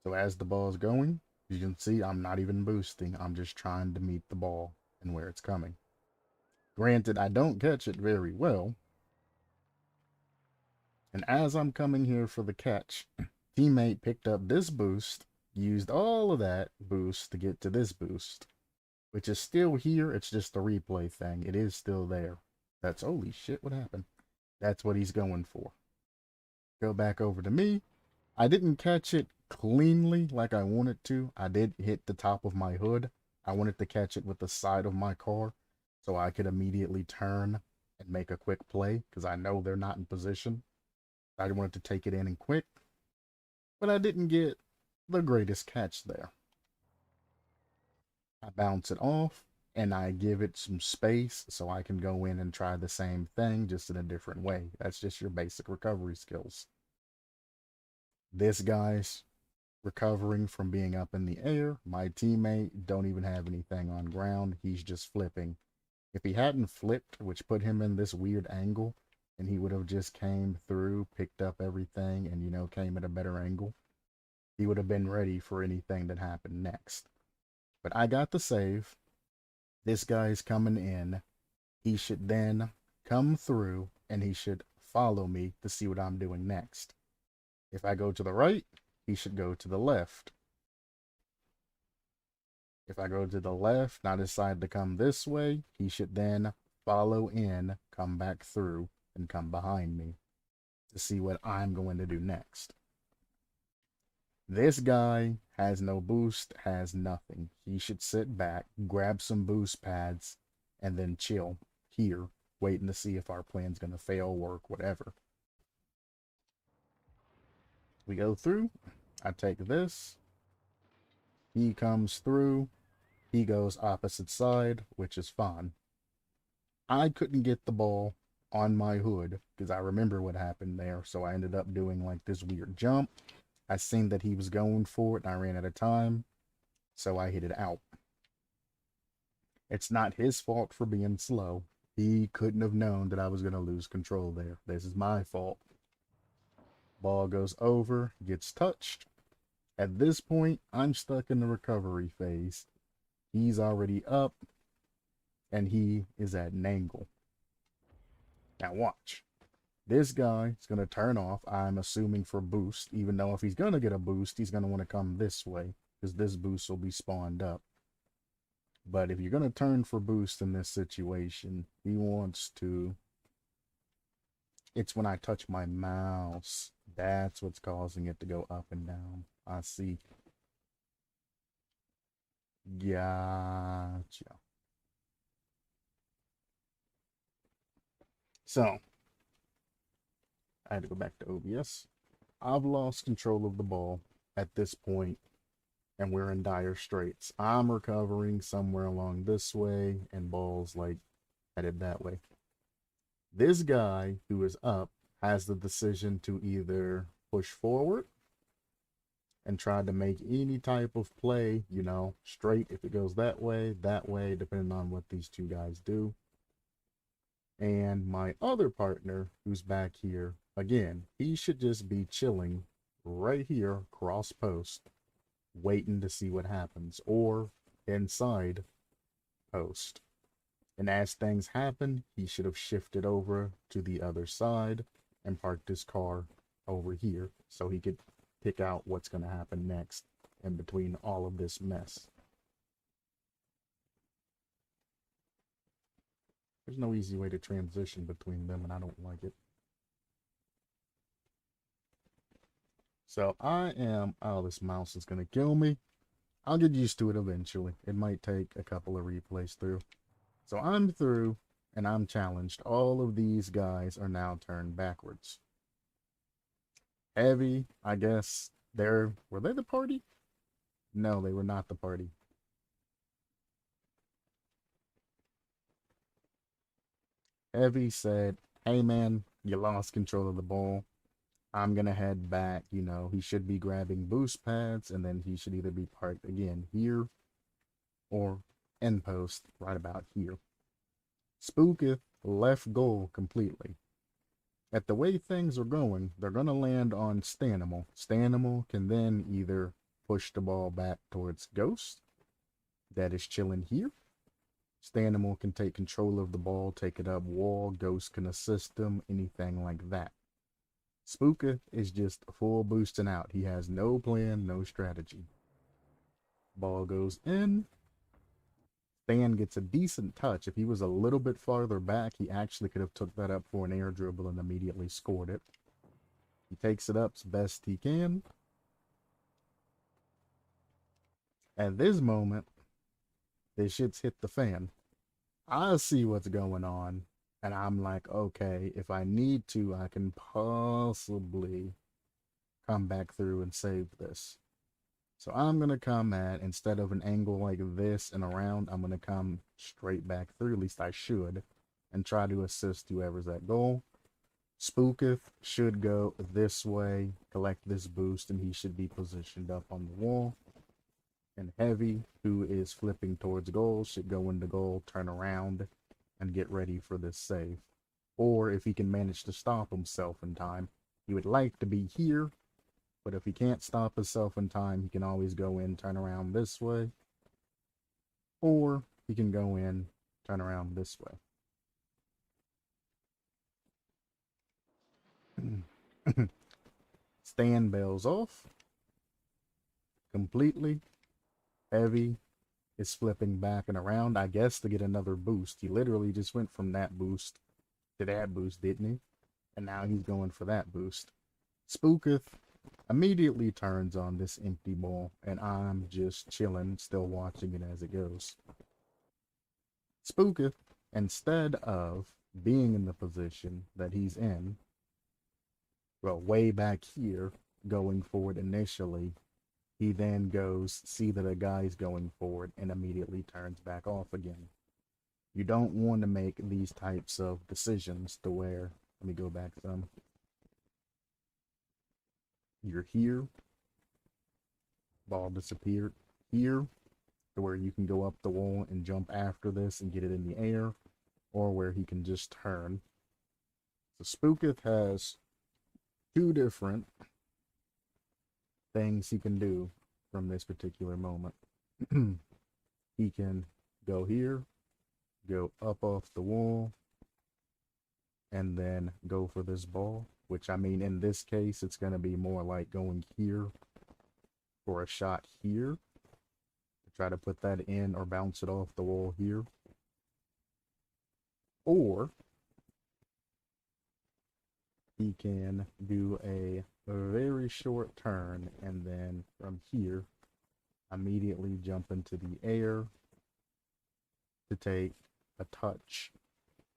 Speaker 1: So as the ball is going, you can see I'm not even boosting. I'm just trying to meet the ball and where it's coming. Granted, I don't catch it very well. And as I'm coming here for the catch, teammate picked up this boost, used all of that boost to get to this boost, which is still here. It's just a replay thing. It is still there. That's holy shit, what happened? That's what he's going for. Go back over to me. I didn't catch it cleanly like I wanted to. I did hit the top of my hood. I wanted to catch it with the side of my car so I could immediately turn and make a quick play because I know they're not in position. I wanted to take it in and quick, but I didn't get the greatest catch there. I bounce it off and I give it some space so I can go in and try the same thing just in a different way. That's just your basic recovery skills. This guy's recovering from being up in the air. My teammate don't even have anything on ground. He's just flipping. If he hadn't flipped, which put him in this weird angle, and he would have just came through, picked up everything, and, you know, came at a better angle, he would have been ready for anything that happened next. But I got the save. This guy's coming in. He should then come through, and he should follow me to see what I'm doing next. If I go to the right, he should go to the left. If I go to the left and I decide to come this way, he should then follow in, come back through, and come behind me to see what I'm going to do next. This guy has no boost, has nothing. He should sit back, grab some boost pads, and then chill here, waiting to see if our plan's going to fail, work, whatever. We go through. I take this. He comes through. He goes opposite side, which is fine. I couldn't get the ball on my hood because I remember what happened there. So I ended up doing like this weird jump. I seen that he was going for it and I ran out of time. So I hit it out. It's not his fault for being slow. He couldn't have known that I was going to lose control there. This is my fault. Ball goes over, gets touched. At this point, I'm stuck in the recovery phase. He's already up, and he is at an angle. Now watch. This guy is going to turn off, I'm assuming for boost, even though if he's going to get a boost, he's going to want to come this way, because this boost will be spawned up. But if you're going to turn for boost in this situation, he wants to... It's when I touch my mouse. That's what's causing it to go up and down. I see. Gotcha. So, I had to go back to OBS. I've lost control of the ball at this point, and we're in dire straits. I'm recovering somewhere along this way, and ball's like headed that way. This guy who is up has the decision to either push forward and try to make any type of play, you know, straight if it goes that way, depending on what these two guys do. And my other partner, who's back here, again, he should just be chilling right here, cross post, waiting to see what happens, or inside post. And as things happen, he should have shifted over to the other side and parked his car over here so he could pick out what's going to happen next in between all of this mess. There's no easy way to transition between them, and I don't like it. So I am... Oh, this mouse is going to kill me. I'll get used to it eventually. It might take a couple of replays through. So I'm through, and I'm challenged. All of these guys are now turned backwards. Heavy, I guess, were they the party? No, they were not the party. Heavy said, hey man, you lost control of the ball. I'm gonna head back, you know, he should be grabbing boost pads, and then he should either be parked again here or end post right about here. Spooketh left goal completely. At the way things are going, they're gonna land on Stanimal. Stanimal can then either push the ball back towards Ghost, that is chilling here. Stanimal can take control of the ball, take it up wall, Ghost can assist him, anything like that. Spooketh is just full boosting out. He has no plan, no strategy. Ball goes in. Stan gets a decent touch. If he was a little bit farther back, he actually could have took that up for an air dribble and immediately scored it. He takes it up as best he can. At this moment, this shit's hit the fan. I see what's going on, and I'm like, okay, if I need to, I can possibly come back through and save this. So I'm going to come at, instead of an angle like this and around, I'm going to come straight back through, at least I should, and try to assist whoever's at goal. Spooketh should go this way, collect this boost, and he should be positioned up on the wall. And Heavy, who is flipping towards goal, should go into goal, turn around, and get ready for this save. Or if he can manage to stop himself in time, he would like to be here, but if he can't stop himself in time, he can always go in, turn around this way. Or he can go in, turn around this way. Stan bails off completely. Heavy is flipping back and around, I guess, to get another boost. He literally just went from that boost to that boost, didn't he? And now he's going for that boost. Spooketh immediately turns on this empty ball, and I'm just chilling, still watching it as it goes. Spooketh, instead of being in the position that he's in, well, way back here, going forward initially, he then goes, see that a guy's going forward, and immediately turns back off again. You don't want to make these types of decisions to where, let me go back some. You're here, ball disappeared here, to where you can go up the wall and jump after this and get it in the air, or where he can just turn. So Spooketh has two different things he can do from this particular moment. He can go here, go up off the wall, and then go for this ball, which, I mean, in this case, it's going to be more like going here for a shot here to try to put that in or bounce it off the wall here. Or he can do a very short turn and then from here immediately jump into the air to take a touch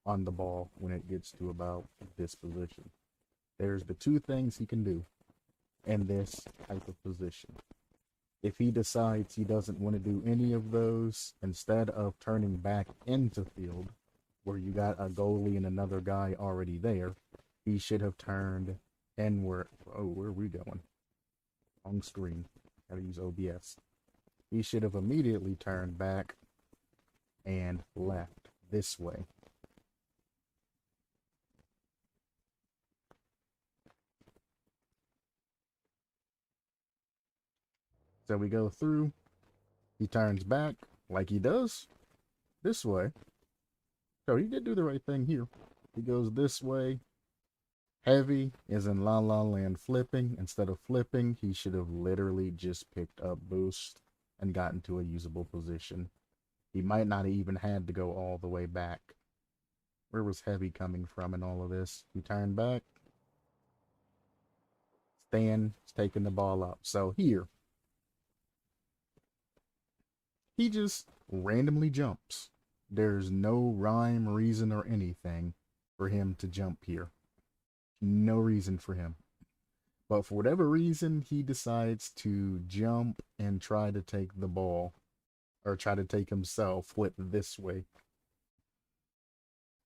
Speaker 1: on the ball when it gets to about this position. There's the two things he can do in this type of position. If he decides he doesn't want to do any of those, instead of turning back into field where you got a goalie and another guy already there, he should have turned inward. Oh, where are we going? On screen. Gotta use OBS. He should have immediately turned back and left this way. So we go through. He turns back like he does this way. So he did do the right thing here. He goes this way. Heavy is in La La Land flipping. Instead of flipping, he should have literally just picked up boost and gotten to a usable position. He might not have even had to go all the way back. Where was Heavy coming from in all of this? He turned back. Stan is taking the ball up. So here, he just randomly jumps. There's no rhyme, reason, or anything for him to jump here. No reason for him. But for whatever reason, he decides to jump and try to take the ball, or try to take himself, flip this way.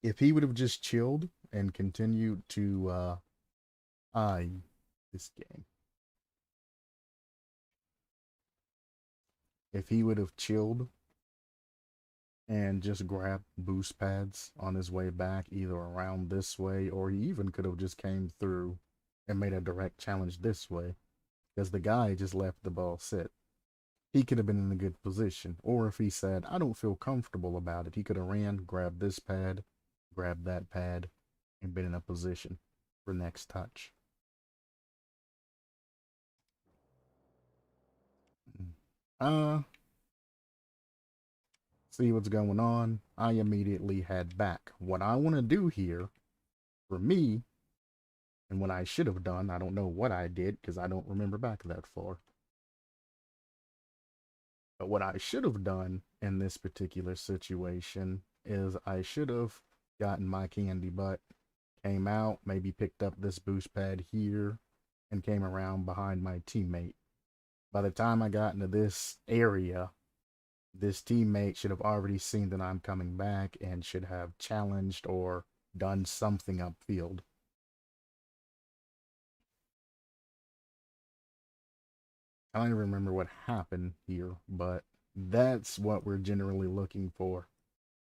Speaker 1: If he would have just chilled and continued to, this game. If he would have chilled and just grabbed boost pads on his way back, either around this way, or he even could have just came through and made a direct challenge this way, because the guy just left the ball sit. He could have been in a good position. Or if he said, I don't feel comfortable about it, he could have ran, grabbed this pad, grabbed that pad, and been in a position for next touch. Uh, see what's going on. I immediately head back. What I want to do here, for me, and what I should have done, I don't know what I did because I don't remember back that far. But what I should have done in this particular situation is I should have gotten my candy butt, came out, maybe picked up this boost pad here, and came around behind my teammate. By the time I got into this area, this teammate should have already seen that I'm coming back and should have challenged or done something upfield. I don't even remember what happened here, but that's what we're generally looking for.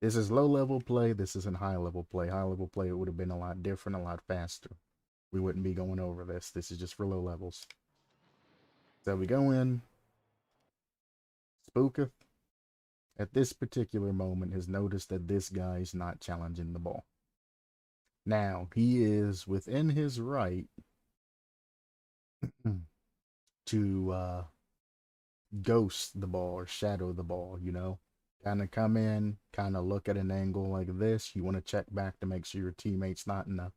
Speaker 1: This is low level play. This isn't high level play. High level play, it would have been a lot different, a lot faster. We wouldn't be going over this. This is just for low levels. So we go in. Spooketh, at this particular moment, has noticed that this guy's not challenging the ball. Now, he is within his right to ghost the ball or shadow the ball, you know? Kind of come in, kind of look at an angle like this. You want to check back to make sure your teammate's not in a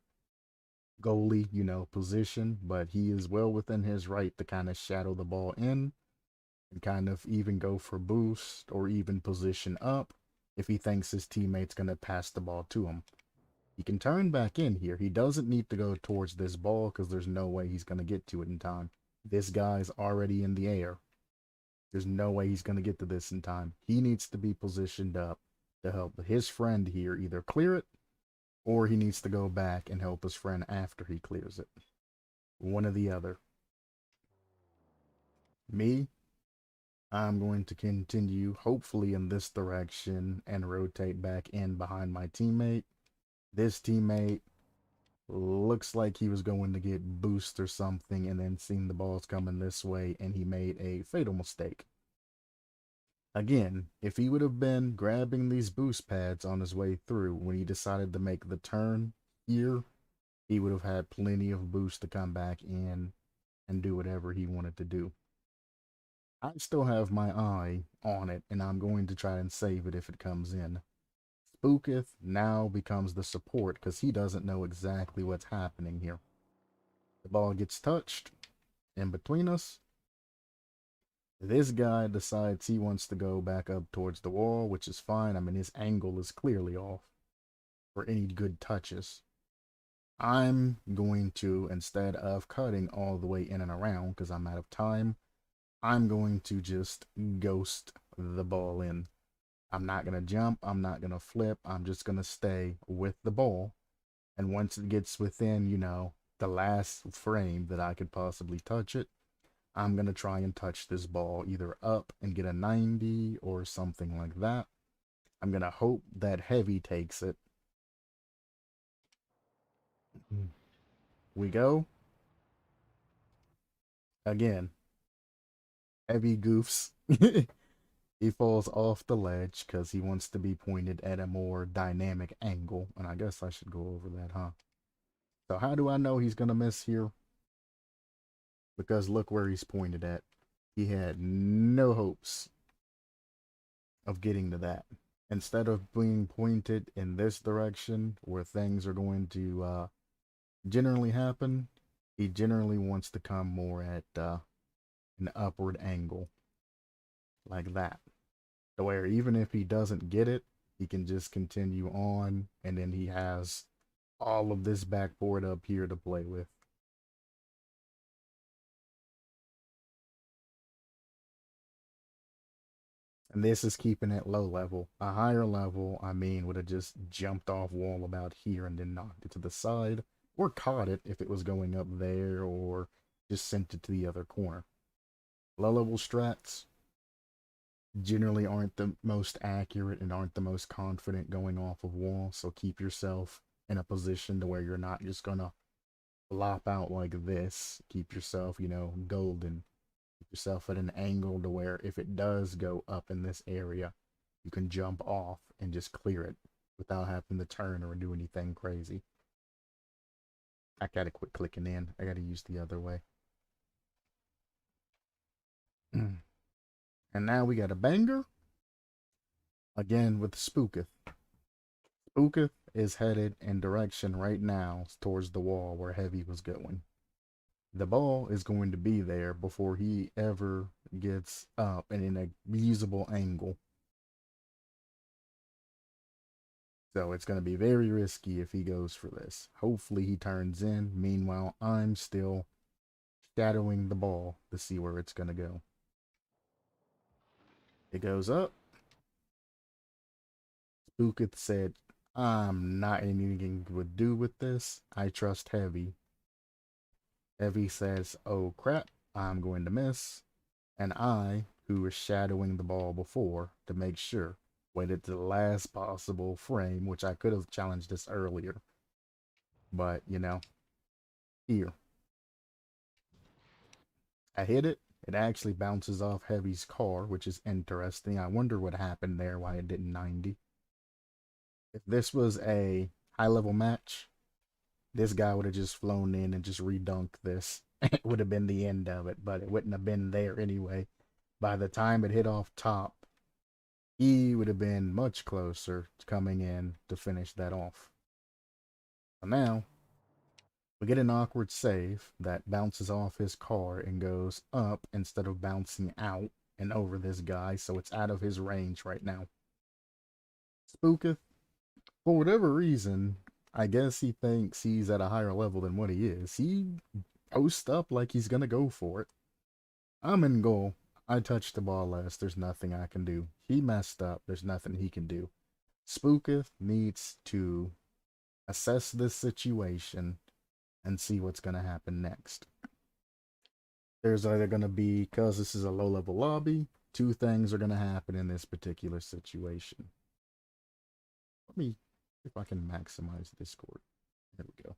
Speaker 1: goalie, you know, position, but he is well within his right to kind of shadow the ball in and kind of even go for boost or even position up if he thinks his teammate's going to pass the ball to him. He can turn back in here. He doesn't need to go towards this ball because there's no way he's going to get to it in time. This guy's already in the air. There's no way he's going to get to this in time. He needs to be positioned up to help his friend here either clear it or he needs to go back and help his friend after he clears it. One or the other. Me, I'm going to continue, hopefully in this direction, and rotate back in behind my teammate. This teammate looks like he was going to get boost or something and then seen the balls coming this way and he made a fatal mistake. Again, if he would have been grabbing these boost pads on his way through when he decided to make the turn here, he would have had plenty of boost to come back in and do whatever he wanted to do. I still have my eye on it, and I'm going to try and save it if it comes in. Spooketh now becomes the support because he doesn't know exactly what's happening here. The ball gets touched in between us. This guy decides he wants to go back up towards the wall, which is fine. I mean, his angle is clearly off for any good touches. I'm going to, instead of cutting all the way in and around because I'm out of time, I'm going to just ghost the ball in. I'm not going to jump. I'm not going to flip. I'm just going to stay with the ball. And once it gets within, you know, the last frame that I could possibly touch it, I'm going to try and touch this ball either up and get a 90 or something like that. I'm going to hope that heavy takes it. We go. Again, heavy goofs. He falls off the ledge because he wants to be pointed at a more dynamic angle. And I guess I should go over that, huh? So how do I know he's going to miss here? Because look where he's pointed at. He had no hopes of getting to that. Instead of being pointed in this direction where things are going to generally happen, he generally wants to come more at an upward angle. Like that. To where even if he doesn't get it, he can just continue on, and then he has all of this backboard up here to play with. And this is keeping it low level. A higher level, I mean, would have just jumped off wall about here and then knocked it to the side, or caught it if it was going up there, or just sent it to the other corner. Low level strats generally aren't the most accurate and aren't the most confident going off of wall, so keep yourself in a position to where you're not just gonna flop out like this. Keep yourself, golden. Keep yourself at an angle to where if it does go up in this area, you can jump off and just clear it without having to turn or do anything crazy. I gotta quit clicking in. I gotta use the other way. And now we got a banger again with Spooketh. Spooketh is headed in direction right now towards the wall where Heavy was going. The ball is going to be there before he ever gets up and in a usable angle. So it's going to be very risky if he goes for this. Hopefully he turns in. Meanwhile, I'm still shadowing the ball to see where it's going to go. It goes up. Spooketh said, I'm not anything to do with this. I trust Heavy. Heavy says, oh crap, I'm going to miss. And I, who was shadowing the ball before to make sure, waited to the last possible frame, which I could have challenged this earlier. But, here. I hit it. It actually bounces off Heavy's car, which is interesting. I wonder what happened there, why it didn't 90. If this was a high-level match, this guy would have just flown in and just redunked this. It would have been the end of it, but it wouldn't have been there anyway. By the time it hit off top, he would have been much closer to coming in to finish that off. So now, we get an awkward save that bounces off his car and goes up instead of bouncing out and over this guy, so it's out of his range right now. Spooketh, for whatever reason, I guess he thinks he's at a higher level than what he is. He posts up like he's gonna go for it. I'm in goal. I touched the ball last. There's nothing I can do. He messed up. There's nothing he can do. Spooketh needs to assess this situation and see what's going to happen next. There's either going to be, because this is a low level lobby, two things are going to happen in this particular situation. Let me see if I can maximize Discord. There we go.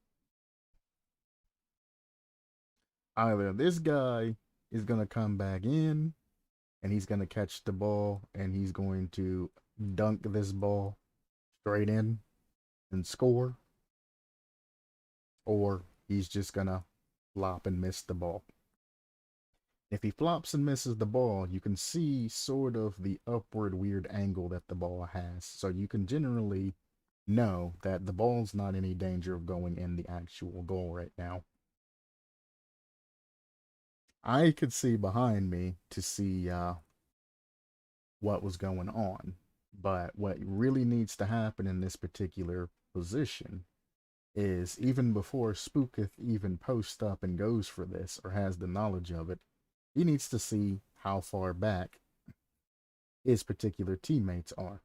Speaker 1: Either this guy is going to come back in and he's going to catch the ball and he's going to dunk this ball straight in and score, or he's just going to flop and miss the ball. If he flops and misses the ball, you can see sort of the upward weird angle that the ball has. So you can generally know that the ball's not in any danger of going in the actual goal right now. I could see behind me to see what was going on. But what really needs to happen in this particular position is even before Spooketh even posts up and goes for this or has the knowledge of it, he needs to see how far back his particular teammates are.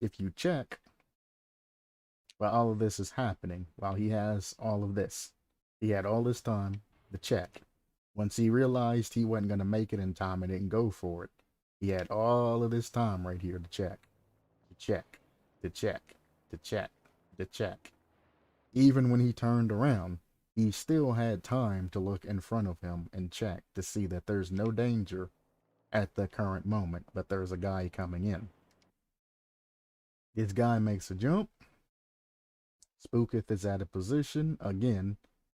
Speaker 1: If you check, while all of this is happening, while he has all of this, he had all this time to check. Once he realized he wasn't going to make it in time and didn't go for it, he had all of this time right here to check, to check, to check, to check, to check. Even when he turned around, he still had time to look in front of him and check to see that there's no danger at the current moment, but there's a guy coming in. This guy makes a jump. Spooketh is at a position. Again,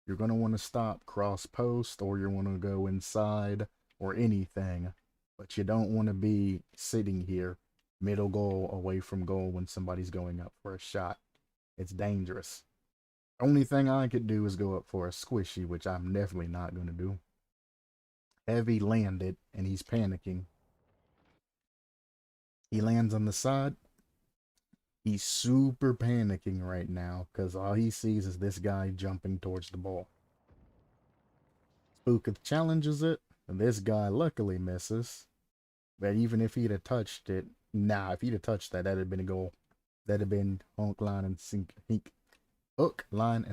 Speaker 1: you're going to want to stop cross post or you want to go inside or anything, but you don't want to be sitting here middle goal away from goal when somebody's going up for a shot. It's dangerous. Only thing I could do is go up for a squishy, which I'm definitely not going to do. Heavy landed, and he's panicking. He lands on the side. He's super panicking right now, because all he sees is this guy jumping towards the ball. Spooketh challenges it, and this guy luckily misses. But even if he'd have touched it, if he'd have touched that, that'd have been a goal. That'd have been hook, line, and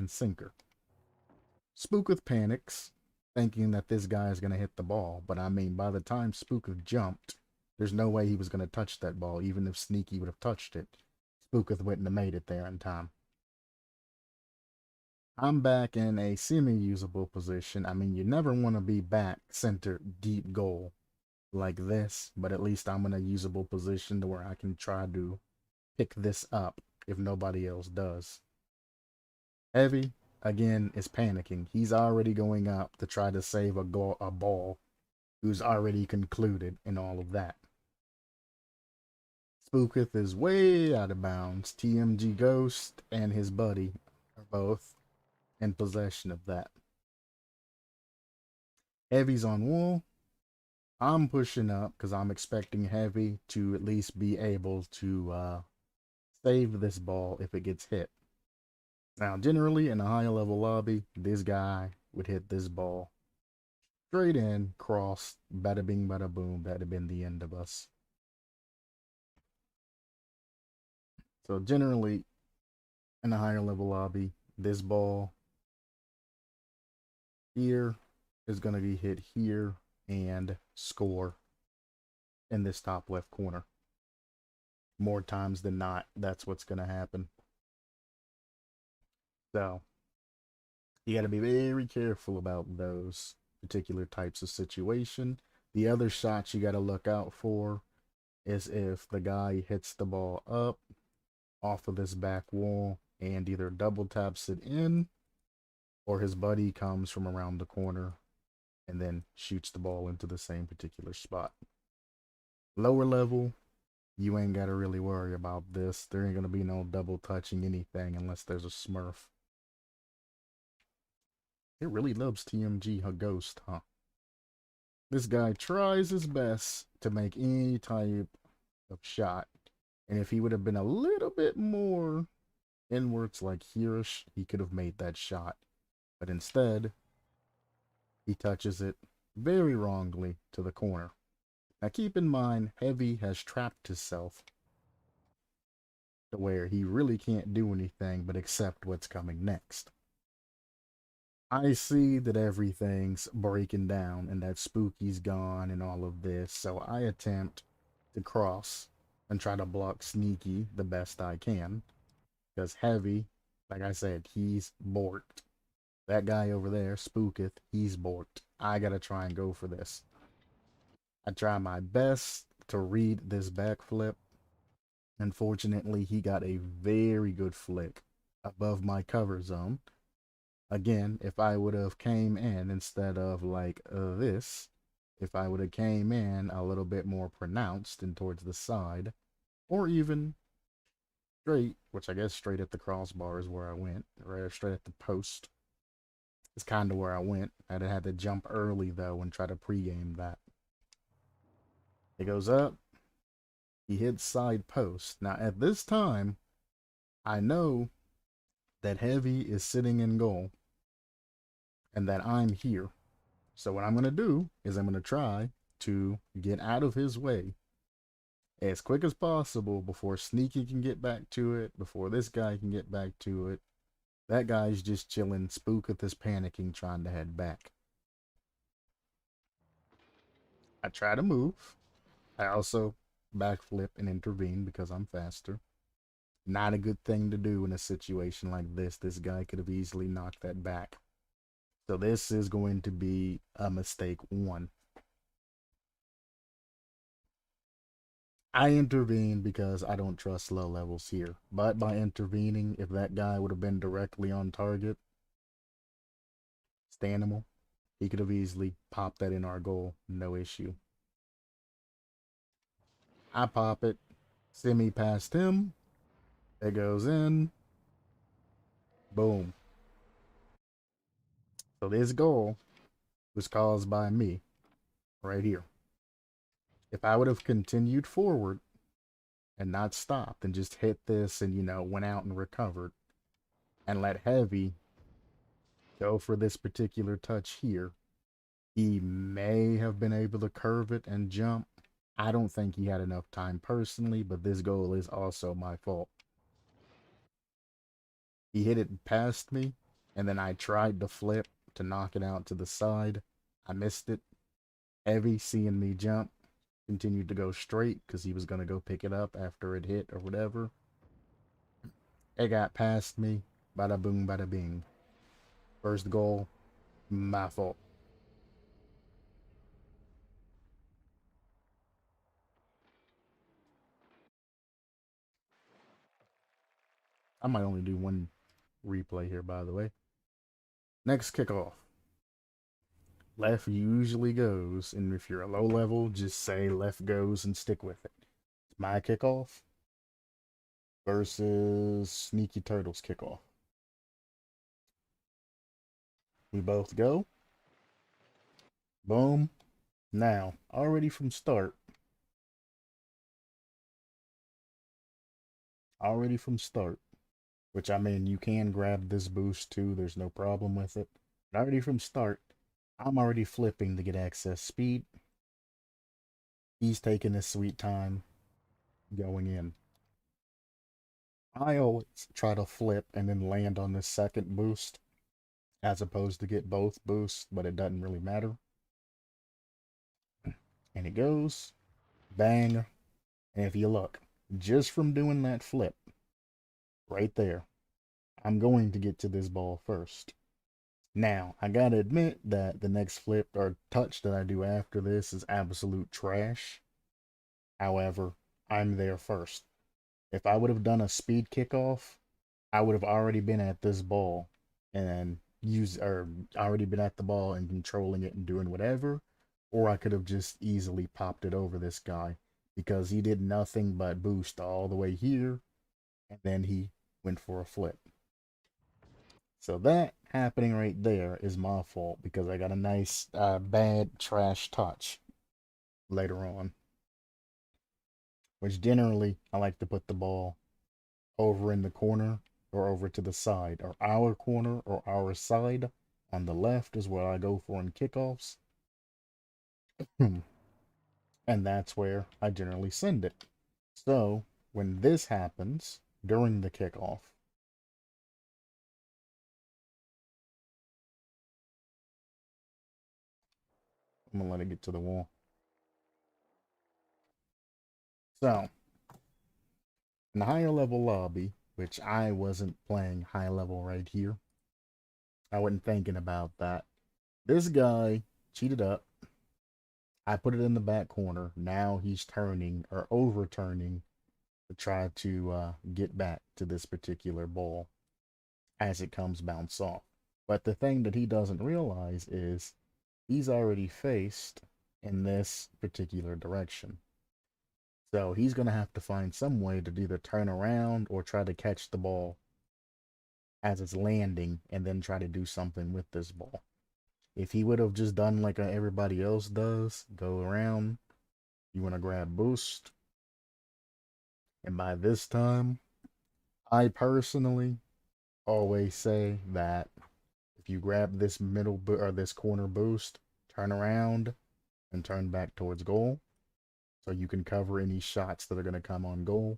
Speaker 1: sinker. Spooketh panics. thinking that this guy is going to hit the ball. But I mean, by the time Spooketh jumped, there's no way he was going to touch that ball, even if Sneaky would have touched it. Spooketh wouldn't have made it there in time. I'm back in a semi-usable position. I mean, you never want to be back center deep goal like this, but at least I'm in a usable position to where I can try to pick this up if nobody else does. Heavy, again, is panicking. He's already going up to try to save a ball who's already concluded and all of that. Spooketh is way out of bounds. TMG Ghost and his buddy are both in possession of that. Heavy's on wall. I'm pushing up because I'm expecting Heavy to at least be able to save this ball if it gets hit. Now, generally in a higher level lobby, this guy would hit this ball straight in, cross, bada bing, bada boom. That'd have been the end of us. So generally in a higher level lobby, this ball here is going to be hit here and score in this top left corner. More times than not, that's what's going to happen. So you got to be very careful about those particular types of situation. The other shots you got to look out for is if the guy hits the ball up off of this back wall and either double taps it in, or his buddy comes from around the corner and then shoots the ball into the same particular spot. Lower level, you ain't got to really worry about this. There ain't going to be no double touching anything unless there's a smurf. It really loves TMG Ghost, huh? This guy tries his best to make any type of shot. And if he would have been a little bit more inwards like hereish, he could have made that shot. But instead, he touches it very wrongly to the corner. Now keep in mind, Heavy has trapped himself to where he really can't do anything but accept what's coming next. I see that everything's breaking down and that Spooky's gone and all of this, so I attempt to cross and try to block Sneaky the best I can. Because Heavy, like I said, he's borked. That guy over there, Spooketh, he's borked. I gotta try and go for this. I try my best to read this backflip. Unfortunately, he got a very good flick above my cover zone. Again, if I would have came in instead of like this, if I would have came in a little bit more pronounced and towards the side, or even straight, which I guess straight at the crossbar is where I went, right straight at the post is kind of where I went. I'd have had to jump early though and try to pregame that. It goes up. He hits side post. Now at this time, I know that Heavy is sitting in goal and that I'm here. So what I'm going to do is I'm going to try to get out of his way as quick as possible before Sneaky can get back to it, before this guy can get back to it. That guy's just chilling. Spooketh is panicking, trying to head back. I try to move. I also backflip and intervene because I'm faster. Not a good thing to do in a situation like this. This guy could have easily knocked that back. So this is going to be a mistake one. I intervene because I don't trust low levels here. But by intervening, if that guy would have been directly on target, Stanimal, he could have easily popped that in our goal. No issue. I pop it. Semi past him. It goes in. Boom. So this goal was caused by me right here. If I would have continued forward and not stopped and just hit this and, went out and recovered and let Heavy go for this particular touch here, he may have been able to curve it and jump. I don't think he had enough time personally, but this goal is also my fault. He hit it past me, and then I tried to flip to knock it out to the side. I missed it. Evie, seeing me jump, continued to go straight because he was going to go pick it up after it hit or whatever. It got past me. Bada boom, bada bing. First goal, my fault. I might only do one replay here, by the way. Next kickoff. Left usually goes, and if you're a low level, just say left goes and stick with it. My kickoff versus Sneaky Turtles kickoff. We both go. Boom. Now, already from start, which I mean, you can grab this boost too, there's no problem with it. But already from start, I'm already flipping to get access speed. He's taking his sweet time going in. I always try to flip and then land on the second boost as opposed to get both boosts, but it doesn't really matter. And it goes, bang, and if you look, just from doing that flip, right there, I'm going to get to this ball first. Now, I gotta admit that the next flip or touch that I do after this is absolute trash. However, I'm there first. If I would have done a speed kickoff, I would have already been at this ball and already been at the ball and controlling it and doing whatever, or I could have just easily popped it over this guy because he did nothing but boost all the way here, and then he went for a flip. So that happening right there is my fault because I got a nice bad trash touch later on, which generally I like to put the ball over in the corner or over to the side, or our corner or our side on the left is what I go for in kickoffs. And that's where I generally send it. So when this happens during the kickoff, I'm gonna let it get to the wall. So in the higher level lobby, which I wasn't playing high level right here, I wasn't thinking about that. This guy cheated up. I put it in the back corner. Now he's turning or overturning to try to get back to this particular ball as it comes bounce off. But the thing that he doesn't realize is he's already faced in this particular direction. So he's going to have to find some way to either turn around or try to catch the ball as it's landing and then try to do something with this ball. If he would have just done like everybody else does, go around, you want to grab boost. And by this time, I personally always say that if you grab this or this corner boost, turn around and turn back towards goal so you can cover any shots that are going to come on goal.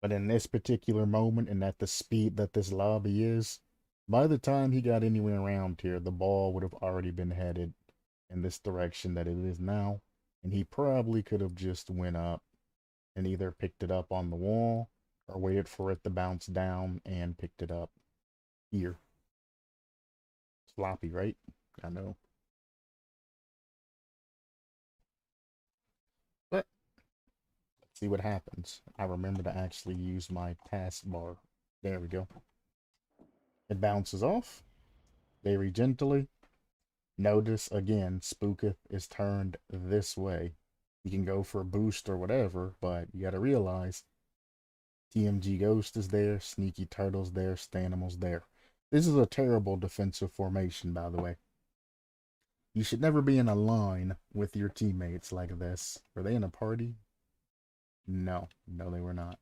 Speaker 1: But in this particular moment and at the speed that this lobby is, by the time he got anywhere around here, the ball would have already been headed in this direction that it is now. And he probably could have just went up and either picked it up on the wall or waited for it to bounce down and picked it up here. Sloppy, right? I know. But let's see what happens. I remember to actually use my taskbar. There we go. It bounces off very gently. Notice again, Spooketh is turned this way. You can go for a boost or whatever, but you gotta realize TMG Ghost is there, Sneaky Turtle's there, Stanimal's there. This is a terrible defensive formation, by the way. You should never be in a line with your teammates like this. Were they in a party? No, no, they were not.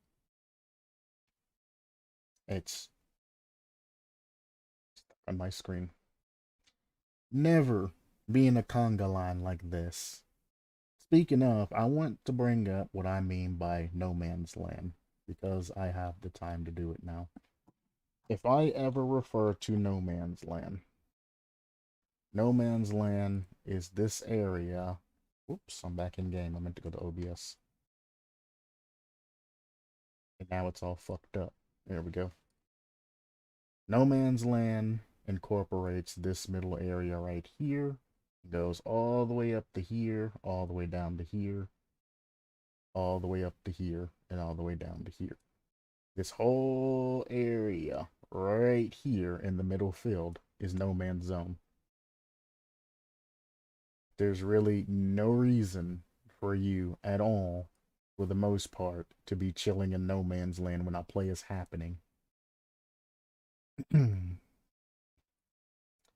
Speaker 1: It's stuck on my screen. Never be in a conga line like this. Speaking of, I want to bring up what I mean by no man's land because I have the time to do it now. If I ever refer to no man's land, No Man's Land is this area. Whoops, I'm back in game. I meant to go to OBS. And now it's all fucked up. There we go. No Man's Land incorporates this middle area right here. Goes all the way up to here, all the way down to here, all the way up to here, and all the way down to here. This whole area right here in the middle field is no man's zone. There's really no reason for you at all, for the most part, to be chilling in no man's land when a play is happening.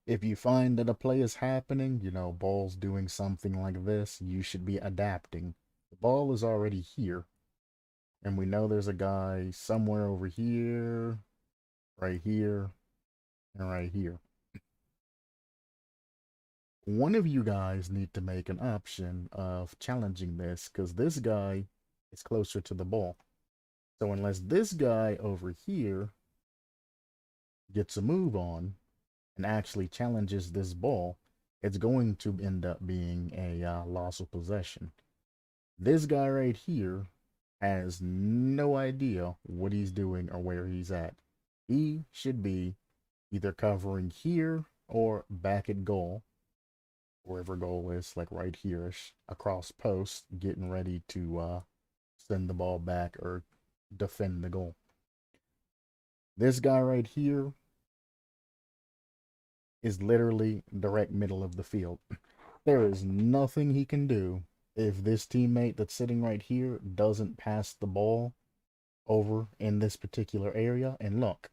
Speaker 1: If you find that a play is happening, ball's doing something like this, you should be adapting. The ball is already here, and we know there's a guy somewhere over here, and right here. One of you guys need to make an option of challenging this, because this guy is closer to the ball. So unless this guy over here gets a move on and actually challenges this ball, it's going to end up being a loss of possession. This guy right here has no idea what he's doing or where he's at. He should be either covering here or back at goal, wherever goal is, like right here-ish, across post, getting ready to send the ball back or defend the goal. This guy right here is literally direct middle of the field. There is nothing he can do if this teammate that's sitting right here doesn't pass the ball over in this particular area. And look,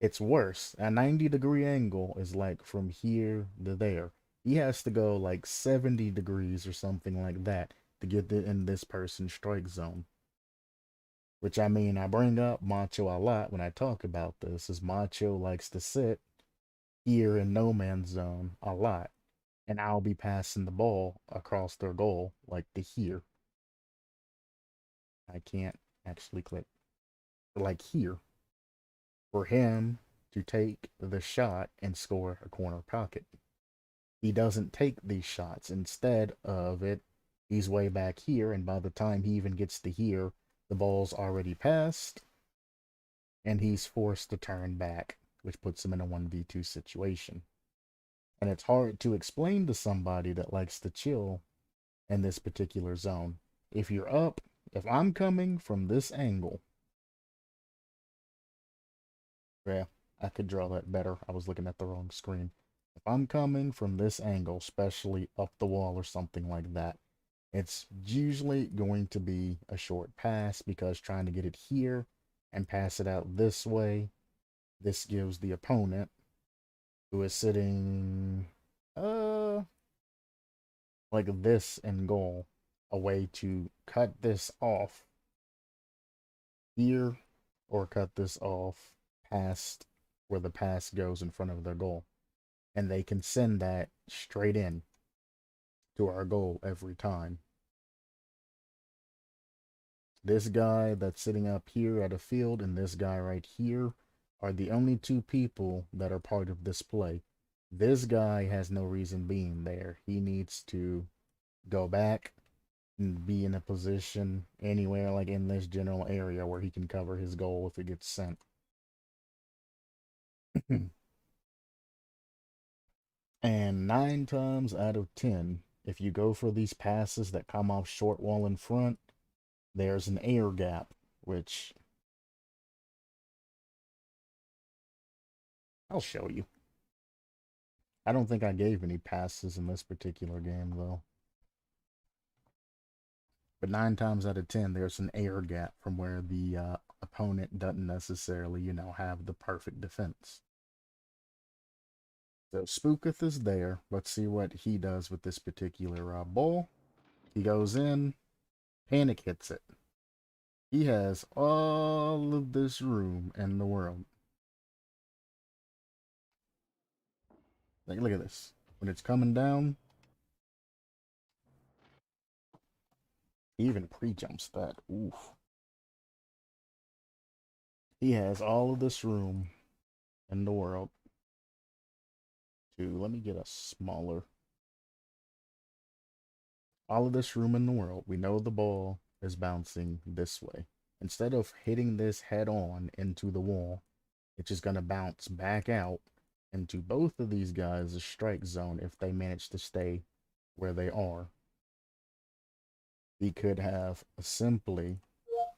Speaker 1: it's worse. A 90-degree angle is like from here to there. He has to go like 70 degrees or something like that to get in this person's strike zone. Which, I mean, I bring up Macho a lot when I talk about this, as Macho likes to sit here in no man's zone a lot. And I'll be passing the ball across their goal, like to here. I can't actually click. Like here. For him to take the shot and score a corner pocket. He doesn't take these shots. Instead of it, he's way back here, and by the time he even gets to here, the ball's already passed, and he's forced to turn back, which puts him in a 1v2 situation. And it's hard to explain to somebody that likes to chill in this particular zone. If you're up, if I'm coming from this angle, yeah, I could draw that better. I was looking at the wrong screen. If I'm coming from this angle, especially up the wall or something like that, it's usually going to be a short pass, because trying to get it here and pass it out this way, this gives the opponent, who is sitting like this in goal, a way to cut this off here or cut this off past where the pass goes in front of their goal. And they can send that straight in to our goal every time. This guy that's sitting up here at a field and this guy right here are the only two people that are part of this play. This guy has no reason being there. He needs to go back and be in a position anywhere like in this general area where he can cover his goal if it gets sent. And 9 times out of 10, if you go for these passes that come off short wall in front, there's an air gap, which I'll show you. I don't think I gave any passes in this particular game, though. But 9 times out of 10, there's an air gap from where the opponent doesn't necessarily, have the perfect defense. So Spooketh is there. Let's see what he does with this particular ball. He goes in, panic hits it. He has all of this room in the world. Like, look at this. When it's coming down, he even pre-jumps that. Oof. He has all of this room in the world let me get a smaller. All of this room in the world, we know the ball is bouncing this way. Instead of hitting this head on into the wall, it's just going to bounce back out into both of these guys' strike zone if they manage to stay where they are. We could have simply